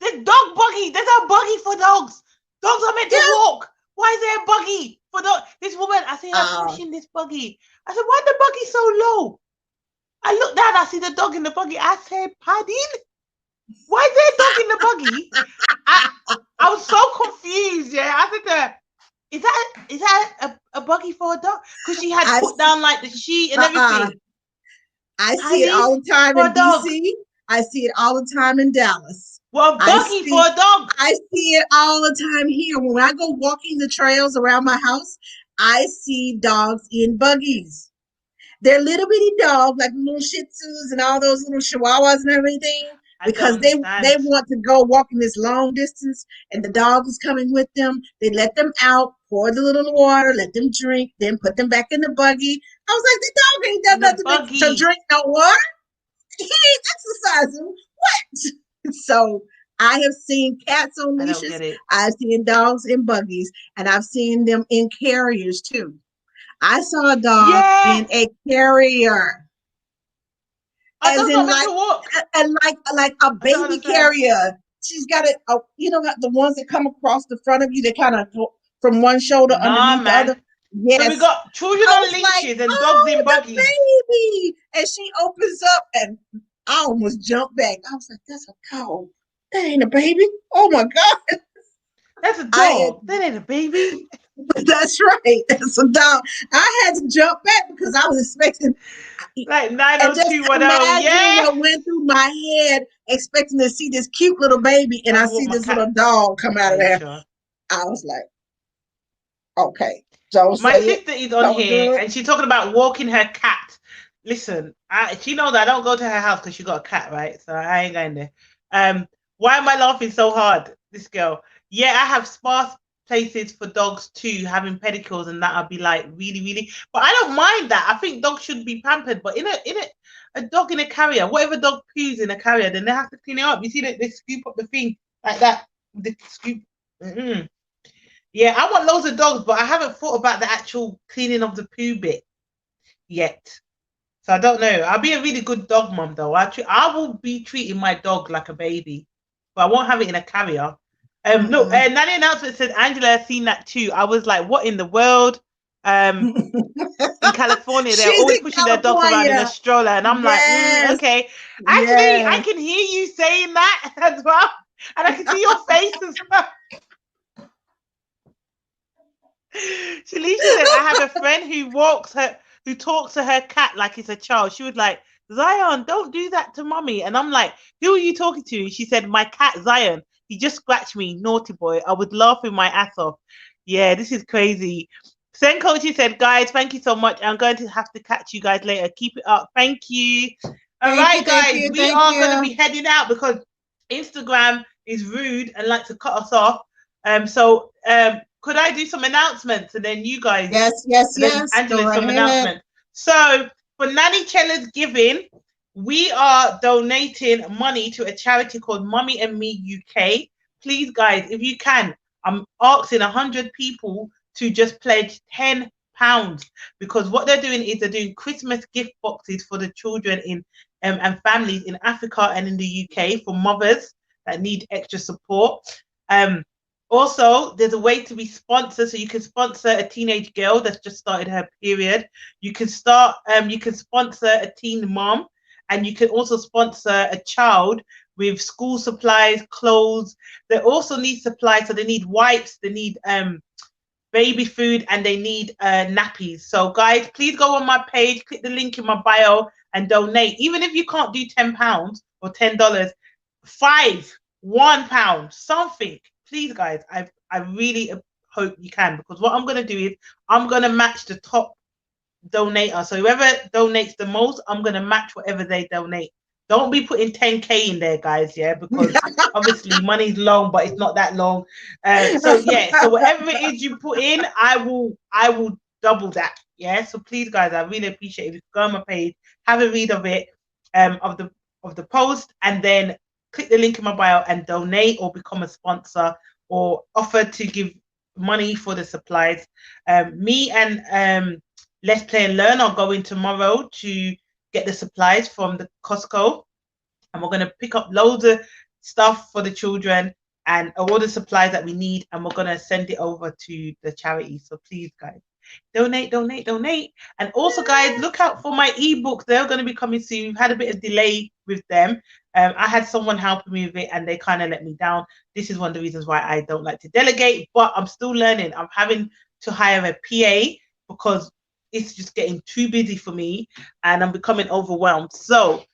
The dog buggy. There's a buggy for dogs. Dogs are meant to Yeah, walk. Why is there a buggy? for the this woman. I see her Uh, pushing this buggy. I said, why the buggy so low? I look down, I see the dog in the buggy. I said, Padding, why is there a dog in the buggy? I I was so confused. Yeah, I said, is that a buggy for a dog? Because she had I put down like the sheet and uh-uh. everything. I see it Padding all the time for in a dog. DC. I see it all the time in Dallas. Well, a I buggy for see a dog. I see it all the time here. When I go walking the trails around my house, I see dogs in buggies. They're little bitty dogs, like little Shih Tzus and all those little Chihuahuas and everything, I don't because they understand. want to go walking this long distance, and the dog is coming with them. They let them out, pour the little water, let them drink, then put them back in the buggy. I was like, the dog ain't done In the nothing to buggy. drink no water. He ain't exercising. What? So I have seen cats on I don't leashes. get it. I've seen dogs in buggies, and I've seen them in carriers too. I saw a dog Yeah. in a carrier, Are as those in not meant to walk? like a I don't baby understand. carrier. She's got it. You know the ones that come across the front of you. They kind of go from one shoulder Nah, underneath the other. man. So we Yes, got children I on was like, leashes and dogs oh, in the buggies. baby, and she opens up, and I almost jumped back. I was like, that's a cow. That ain't a baby. Oh my god. That's a I had dog. That ain't a baby. That's right. That's a dog. I had to jump back because I was expecting. Like And just 90210. imagine Yeah. what went through my head, expecting to see this cute little baby, and I'd I walk see my this cat. little dog come out Are of you there. sure? I was like, okay, don't My say it, sister is on don't here do it. and she's talking about walking her cat. Listen, she knows I don't go to her house because she got a cat, right? So I ain't going there. Um, why am I laughing so hard? This girl. Yeah, I have sparse places for dogs too, having pedicures and that. I'd be like, really, really. But I don't mind that. I think dogs should be pampered. But a dog in a carrier, whatever dog poos in a carrier, then they have to clean it up. You see that they scoop up the thing like that. The scoop. Mm-mm. Yeah, I want loads of dogs, but I haven't thought about the actual cleaning of the poo bit yet. So I don't know. I'll be a really good dog mom though. I will be treating my dog like a baby, but I won't have it in a carrier. No, Mm-mm. Nanny announcement said Angela has seen that too. I was like, what in the world? Um, in California, they're She's always in pushing their dogs around in a California. stroller, and I'm like, Yes, okay. Actually, I yes. can hear you saying that as well, and I can see your face as well. Shalisha said, I have a friend who talks to her cat like it's a child. She was like, Zion, don't do that to mommy. And I'm like, who are you talking to? And she said, my cat, Zion. He just scratched me, naughty boy. I was laughing my ass off. Yeah, this is crazy. Sen Coachy said, guys, thank you so much. I'm going to have to catch you guys later. Keep it up. Thank you. All Thank you, right, thank guys, you, we thank are going to you. be heading out because Instagram is rude and like to cut us off. So could I do some announcements and then you guys, Yes, yes, and then yes. Angela Go some ahead. announcements. So for Nanny Chella's Giving, we are donating money to a charity called Mummy and Me UK. Please, guys, if you can, I'm asking 100 people to just pledge £10 because what they're doing is they're doing Christmas gift boxes for the children in and families in Africa and in the UK for mothers that need extra support. Um, Also, there's a way to be sponsored, so you can sponsor a teenage girl that's just started her period. You can sponsor a teen mom, and you can also sponsor a child with school supplies, clothes. They also need supplies, so they need wipes, they need baby food, and they need nappies. So, guys, please go on my page, click the link in my bio, and donate. Even if you can't do £10 or $10, five, £1, something. Please, guys, I really hope you can because what I'm gonna do is I'm gonna match the top donator. So whoever donates the most, I'm gonna match whatever they donate. Don't be putting 10K in there, guys, yeah, because obviously money's long, but it's not that long. So yeah, so whatever it is you put in, I will double that. Yeah. So please, guys, I really appreciate it. If you go on my page, have a read of it, of the post, and then click the link in my bio and donate or become a sponsor or offer to give money for the supplies. Me and Let's Play and Learn are going tomorrow to get the supplies from the Costco, and we're going to pick up loads of stuff for the children and all the supplies that we need, and we're gonna send it over to the charity. So please, guys, donate, donate, donate. And also, guys, look out for my ebooks. They're going to be coming soon. We've had a bit of delay with them. I had someone helping me with it, and they kind of let me down. This is one of the reasons why I don't like to delegate, but I'm still learning. I'm having to hire a PA because it's just getting too busy for me, and I'm becoming overwhelmed. So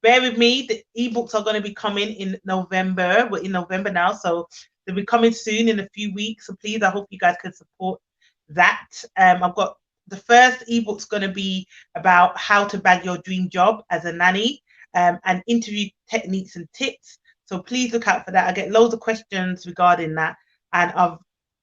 bear with me. The ebooks are going to be coming in November. We're in November now, so they'll be coming soon in a few weeks. So please, I hope you guys can support that. I've got the first ebook's going to be about how to bag your dream job as a nanny, and interview techniques and tips. So please look out for that. I get loads of questions regarding that, and I've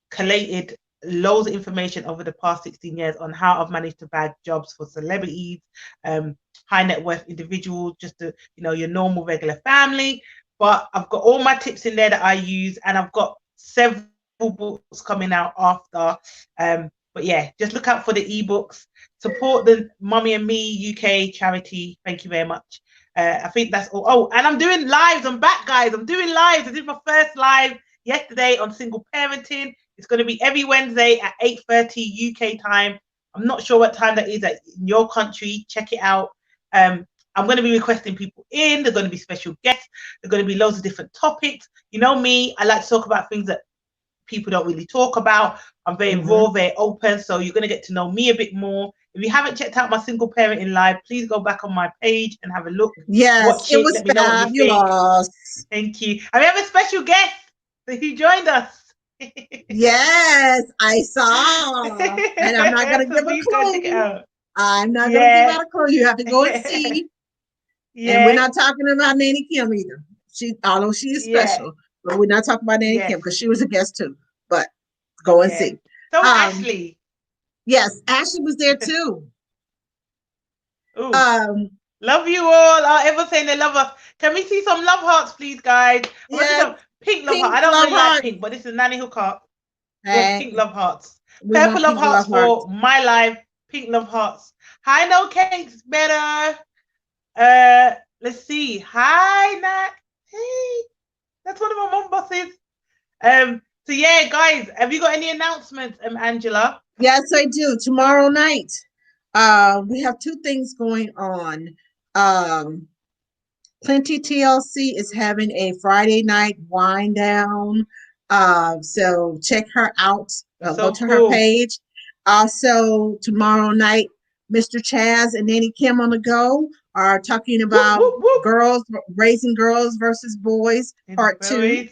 collated loads of information over the past 16 years on how I've managed to bag jobs for celebrities, high net worth individuals, just to, your normal regular family. But I've got all my tips in there that I use, and I've got several books coming out after. But yeah, just look out for the ebooks. Support the Mummy and Me UK charity. Thank you very much. I think that's all. Oh, and I'm doing lives. I'm back, guys. I'm doing lives. I did my first live yesterday on single parenting. It's going to be every Wednesday at 8:30 UK time. I'm not sure what time that is in your country. Check it out. I'm going to be requesting people in. There're going to be special guests. There're going to be loads of different topics. You know me, I like to talk about things that people don't really talk about. I'm very raw, very open. So you're going to get to know me a bit more. If you haven't checked out my single parenting live, please go back on my page and have a look. Yes, watch it was Let me know what you fabulous. think. Thank you. And we have a special guest who joined us. Yes, I saw. And I'm not going to give a clue. I'm not going to give out a clue. You have to go and see. And we're not talking about Nanny Kim either. Although she is special, but we're not talking about Nanny Kim because she was a guest too. But go and see. So Ashley. Yes, Ashley was there too. Love you all. Are ever saying they love us? Can we see some love hearts, please, guys? Yes, pink love heart. I don't really like pink, but this is Nanny Hookup. Want pink love hearts. Purple love hearts for my life. Pink love hearts. Hi, no cakes. Better. Let's see. Hi, Nat. Hey, that's one of my mom bosses. So yeah, guys, have you got any announcements, Angela? Yes, I do. Tomorrow night, we have two things going on. Plenty TLC is having a Friday night wind down. So check her out. Go to her page. Also, tomorrow night, Mr. Chaz and Nanny Kim on the Go are talking about girls raising girls versus boys, part 2.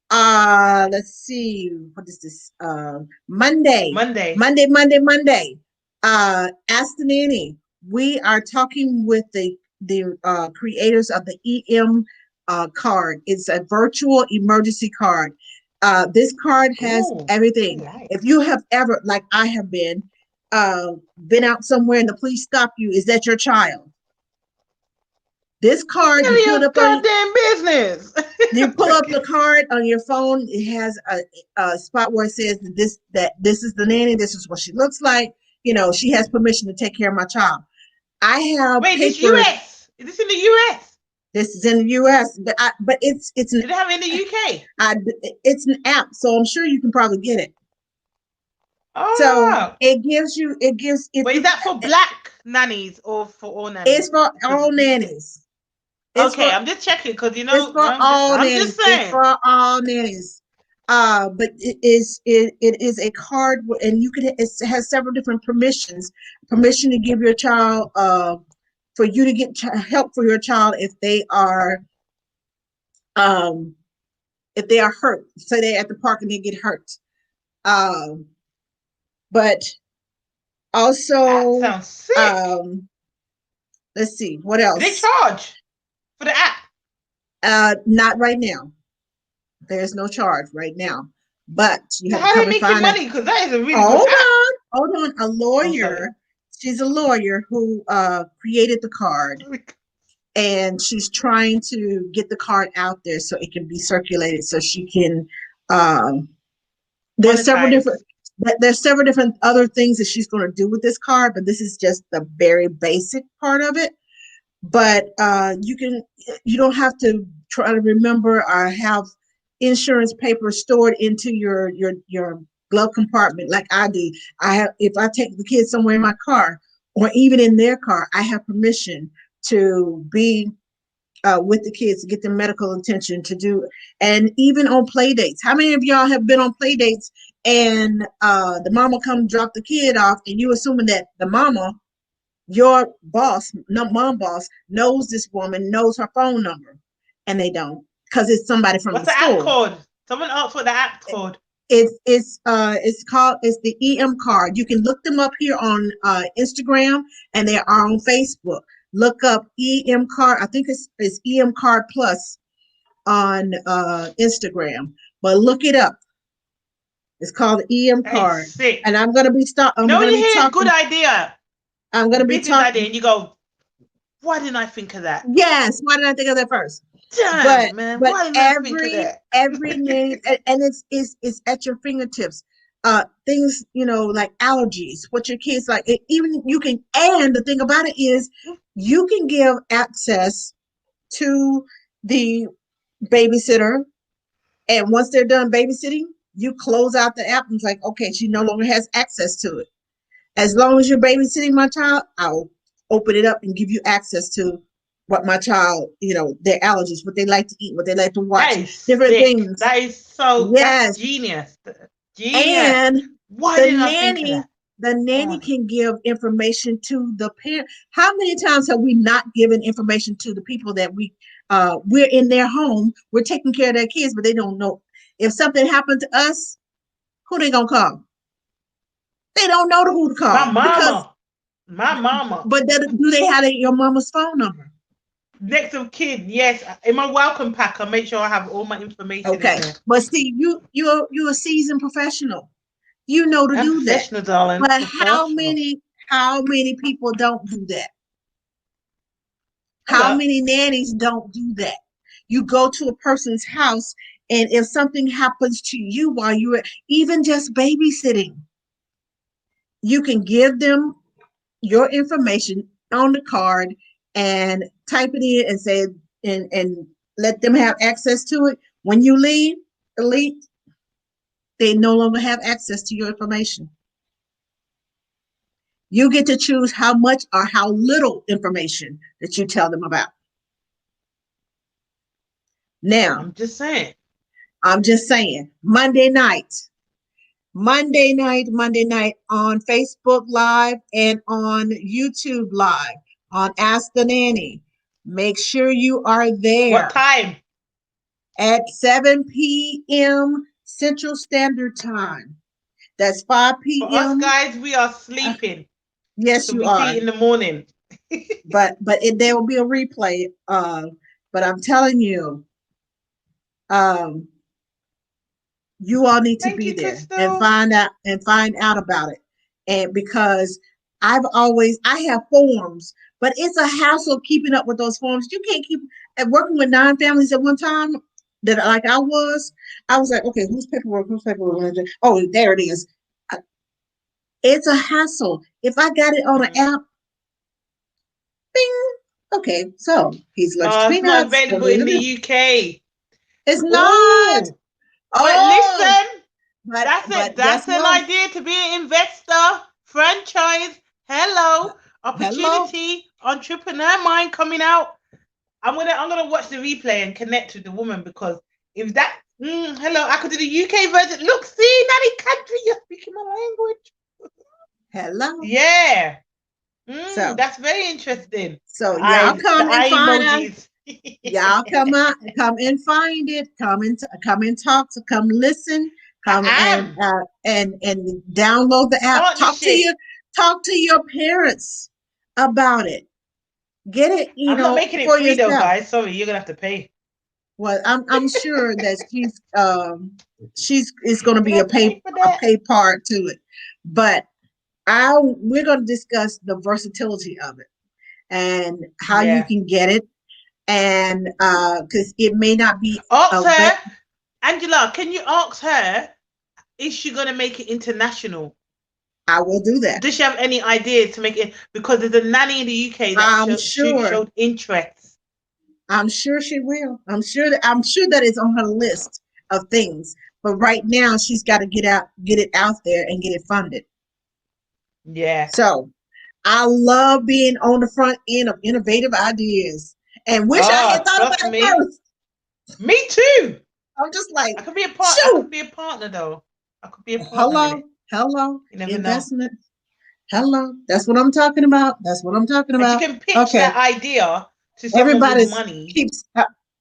Let's see, what is this? Monday. Ask the Nanny. We are talking with the creators of the EM card. It's a virtual emergency card. This card has everything. Right. If you have ever, like I have been out somewhere and the police stop you, is that your child? This card, you put up goddamn business. You pull up the card on your phone. It has a spot where it says this is the nanny. This is what she looks like. She has permission to take care of my child. I have. Wait, this US? Is this in the US? This is in the US, but it's. Did it have it in the UK? It's an app, so I'm sure you can probably get it. Oh. So it gives. Wait, is that for black nannies or for all nannies? It's for all nannies. I'm just checking because it's for all nannies. It's for all nannies. But it is a card, and it has several different permissions. Permission to give your child, for you to get help for your child if they are hurt. Say they're at the park and they get hurt. But also, that sounds sick. Let's see what else. Do they charge for the app? Not right now. There's no charge right now. But you have how to are they making money? Because that is a really hold on. A lawyer. She's a lawyer who created the card, and she's trying to get the card out there so it can be circulated, so she can. There's several different other things that she's going to do with this card, but this is just the very basic part of it. But you don't have to try to remember or have insurance papers stored into your glove compartment like I do. I have, if I take the kids somewhere in my car or even in their car, I have permission to be with the kids to get them medical attention to do, and even on play dates. How many of y'all have been on play dates and the mama come drop the kid off and you assuming that the mama, your boss, no mom boss, knows this woman, knows her phone number, and they don't because it's somebody from What's the the app school. code? Someone asked for the app code. It's called, it's the EM card. You can look them up here on Instagram, and they are on Facebook. Look up EM card. I think it's EM card plus on Instagram, but look it up. It's called the EM That is card, sick. and I'm gonna be You I'm know when gonna you be hear a good talking. idea, I'm a gonna be business idea, talking. and you go, why didn't I think of that? Yes, why did I think of that first? Damn, But man, why didn't I think of that? every name, and it's at your fingertips. Things, like allergies, what your kids like. Even you can, and the thing about it is, you can give access to the babysitter, and once they're done babysitting, you close out the app and it's like, okay, she no longer has access to it. As long as you're babysitting my child, I'll open it up and give you access to what my child, their allergies, what they like to eat, what they like to That watch, is different sick. things. That's Yes. genius. Genius. And Why the didn't I think of nanny, that? the nanny Oh, can give information to the parent. How many times have we not given information to the people that we're in their home, we're taking care of their kids, but they don't know if something happened to us, who they gonna call? They don't know who to my call because, mama. My mama. but do they have your mama's phone number? Next of kin, yes. In my welcome pack, I make sure I have all my information in Okay, there. but see, you're a seasoned professional. You know to I'm do that. professional, darling. But Professional. how many people don't do that? How Hello. many nannies don't do that? You go to a person's house, and if something happens to you while you're even just babysitting, you can give them your information on the card and type it in and say, and let them have access to it. When you leave, elite, they no longer have access to your information. You get to choose how much or how little information that you tell them about. Now, I'm just saying. I'm just saying, Monday night on Facebook Live and on YouTube Live on Ask the Nanny. Make sure you are What there time? at 7 p.m. Central Standard Time. That's 5 For us p.m. guys, we are Uh, sleeping. yes, So you we see are. it in the morning. There will be a replay. But I'm telling you, um, you all need to Thank be you, there and Crystal. find out about it. And because I have forms, but it's a hassle keeping up with those forms. You can't keep at working with 9 families at one time. That like I was like, okay, whose paperwork? Whose paperwork? Oh, there it is. It's a hassle. If I got it on an Mm. app, bing. Okay, so he's lunch Oh, it's not peanuts. available in the UK. It's not. Oh, but Oh, listen, that's it. but guess That's an what? idea to be an investor, franchise. Hello, Hello. opportunity, entrepreneur mind coming out. I'm gonna watch the replay and connect with the woman because if that hello, I could do the UK version. Look, see, Nanny country, you're speaking my language. Hello. Yeah. So That's very interesting. so The y'all eyes, the come and eye find out. emojis. Y'all come out, come and find it. Come and talk. To come listen. I Come am and download the app. partnership. Talk to your parents about it. Get it, I'm not making it for free though, yourself. guys. Sorry, you're gonna have to pay. Well, I'm sure that she's it's going to You're be gonna have to pay for a that. pay part to it, but we're going to discuss the versatility of it and how you Yeah. can get it, and because it may not be Ask a her, Angela. Can you ask her? Is she gonna make it international? I will do that. Does she have any ideas to make it? Because there's a nanny in the UK that I'm sure. showed interest. I'm sure she will. I'm sure that it's on her list. of things. But right now, she's got to get it out there, and get it funded. Yeah. So I love being on the front end of innovative ideas, and wish I Oh, had thought about trust it me. first. Me too. I'm just like, I could be a part. I shoot, could be a partner though. I could be a partner in hello, it. hello, You never know. investment. Hello, that's what I'm talking about. That's what I'm talking And you about. can pitch Okay, that idea to someone with everybody's money. keeps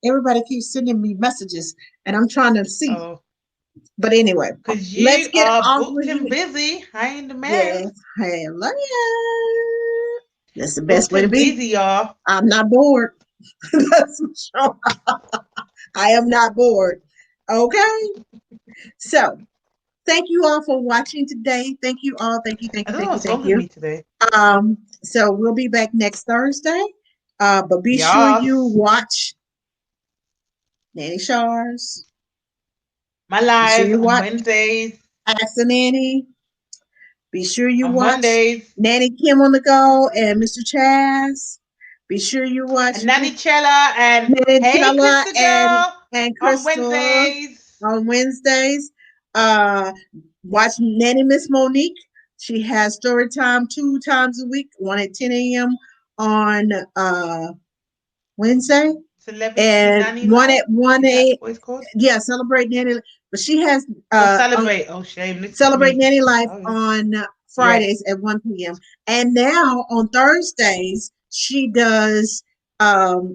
everybody keeps sending me messages, and I'm trying to see. Oh, But anyway, because let's you get are off booked with and it. busy. I ain't the man. Yes, hello. That's the best Booked way to and be. busy, y'all. I'm not bored. That's for sure. I am not bored. Okay. So thank you all for watching today. Thank you all. Thank you. Thank I you. don't know Thank you. what's Thank wrong with you. me today. So we'll be back next Thursday. But be sure you Yes. watch Nanny Sharz. My Be sure lives you on watch Wednesdays, Ask the Nanny. Be sure you on watch Mondays, Nanny Kim on the Go and Mr. Chaz. Be sure you watch and Nanny Chella and Nanny Hey Chella Krista Girl and on Crystal Wednesdays. on Wednesdays. Uh, Watch Nanny Miss Monique. She has story time 2 times a week, one at 10 a.m. on Wednesday, Celebrity and Nanny one Life. at 1 Is that a what it's called? yeah, Celebrate Nanny. But she has Or on Celebrate. Oh, shame. Listen to Celebrate me. Nanny Life Oh, on yeah. Fridays at 1 p.m. And now on Thursdays, she does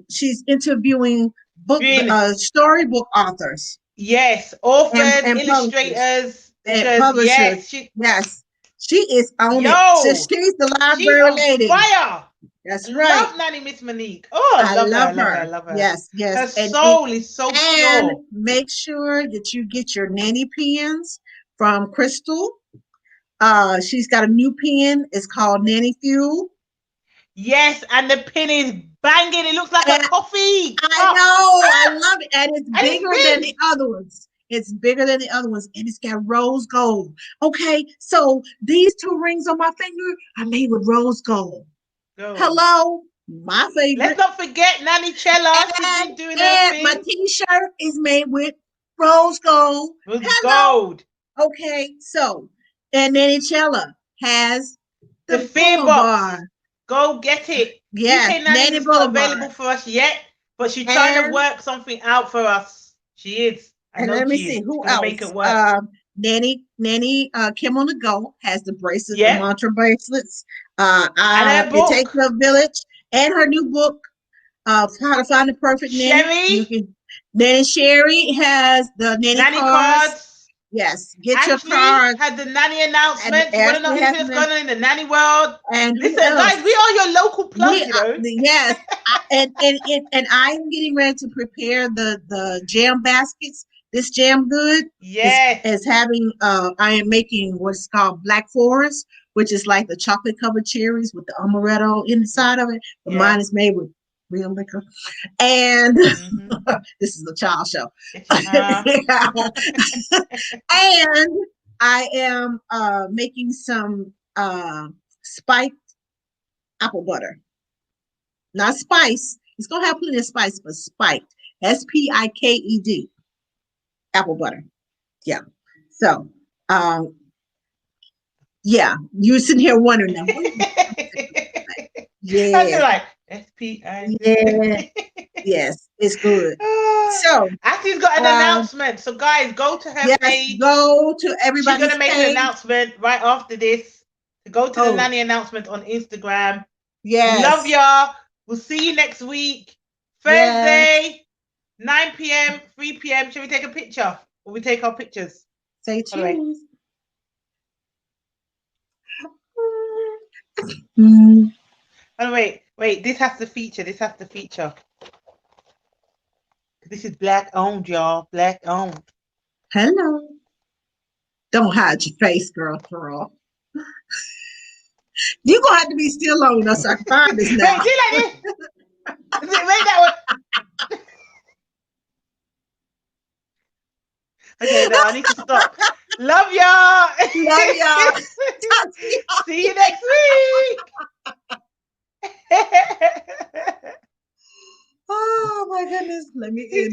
she's interviewing Being, storybook authors yes, authors, and publishers illustrators, and because, publishers. yes, she, Yes. She is on it. yo, She's the she's library on lady. fire. I That's right. love Nanny Miss Monique. Oh, I I love her. I love love her. I her. love her. Yes, yes. Her soul is so And pure. make sure that you get your nanny pens from Crystal. She's got a new pen. It's called Nanny Fuel. Yes, and the pin is banging. It looks like a And coffee I cup. know, I Ah, love it. And it's and it's bigger than the big. other ones. It's bigger than the other ones, and it's got rose gold. Okay, so these 2 rings on my finger are made with rose gold. Gold. Hello, my Let's favorite. not forget Nanny Chella. She's And been doing her my thing t-shirt is made with rose gold. with Hello. gold. Okay, so and Chella has The the fear box. Boulevard. Go get it. Yes, UK Nannies Nanny is not Boulevard. available for us yet, but she's trying to And work something out for us. She is. I know let me she is. see She's who gonna make else. it work. Nanny Kim on the Go has the bracelets, the Yep. mantra bracelets. And her It takes book. a village, and her new book, How to Find the Perfect Nanny. You Sherry. can. Nanny Sherry has the nanny Nanny cards. cards. Yes, get your Ashley cards. had the nanny And announcement. You want to know Ashley has anything that's them. going on in the nanny world? And who Listen, guys, we else? are your local plug, We you know. yes, and I'm getting ready to prepare the jam baskets. This jam good Yes. is having I am making what's called Black Forest, which is like the chocolate covered cherries with the amaretto inside of it. But Yeah. mine is made with real liquor. And Mm-hmm. this is a child show. Uh, And I am making some spiked apple butter. Not spice. It's gonna have plenty of spice, but spiked. Spiked apple butter. Yeah. So yeah, you're sitting here wondering now. I feel Yes, like SPI. yeah, yes, it's good. So Ashley's got an um, announcement. So, guys, go to her yes, page. go to She's going everybody's to make an page. announcement right after this. To go to the Oh, nanny announcement on Instagram. Love yes, y'all. We'll see you next week. yes. Thursday, 9 p.m., 3 p.m. Shall we take a picture? Or we take our pictures? Say By the way. cheese. Mm. Oh, wait. This has to feature. This has to feature. This is black owned, y'all. Black owned. Hello. Don't hide your face, girl. You're gonna have to be still long enough so I can find this Wait, do now. you like this? Wait, that one. Okay, no, I need to stop. Love y'all. Love y'all. Talk to y'all. See you next week. Oh my goodness. Let me end.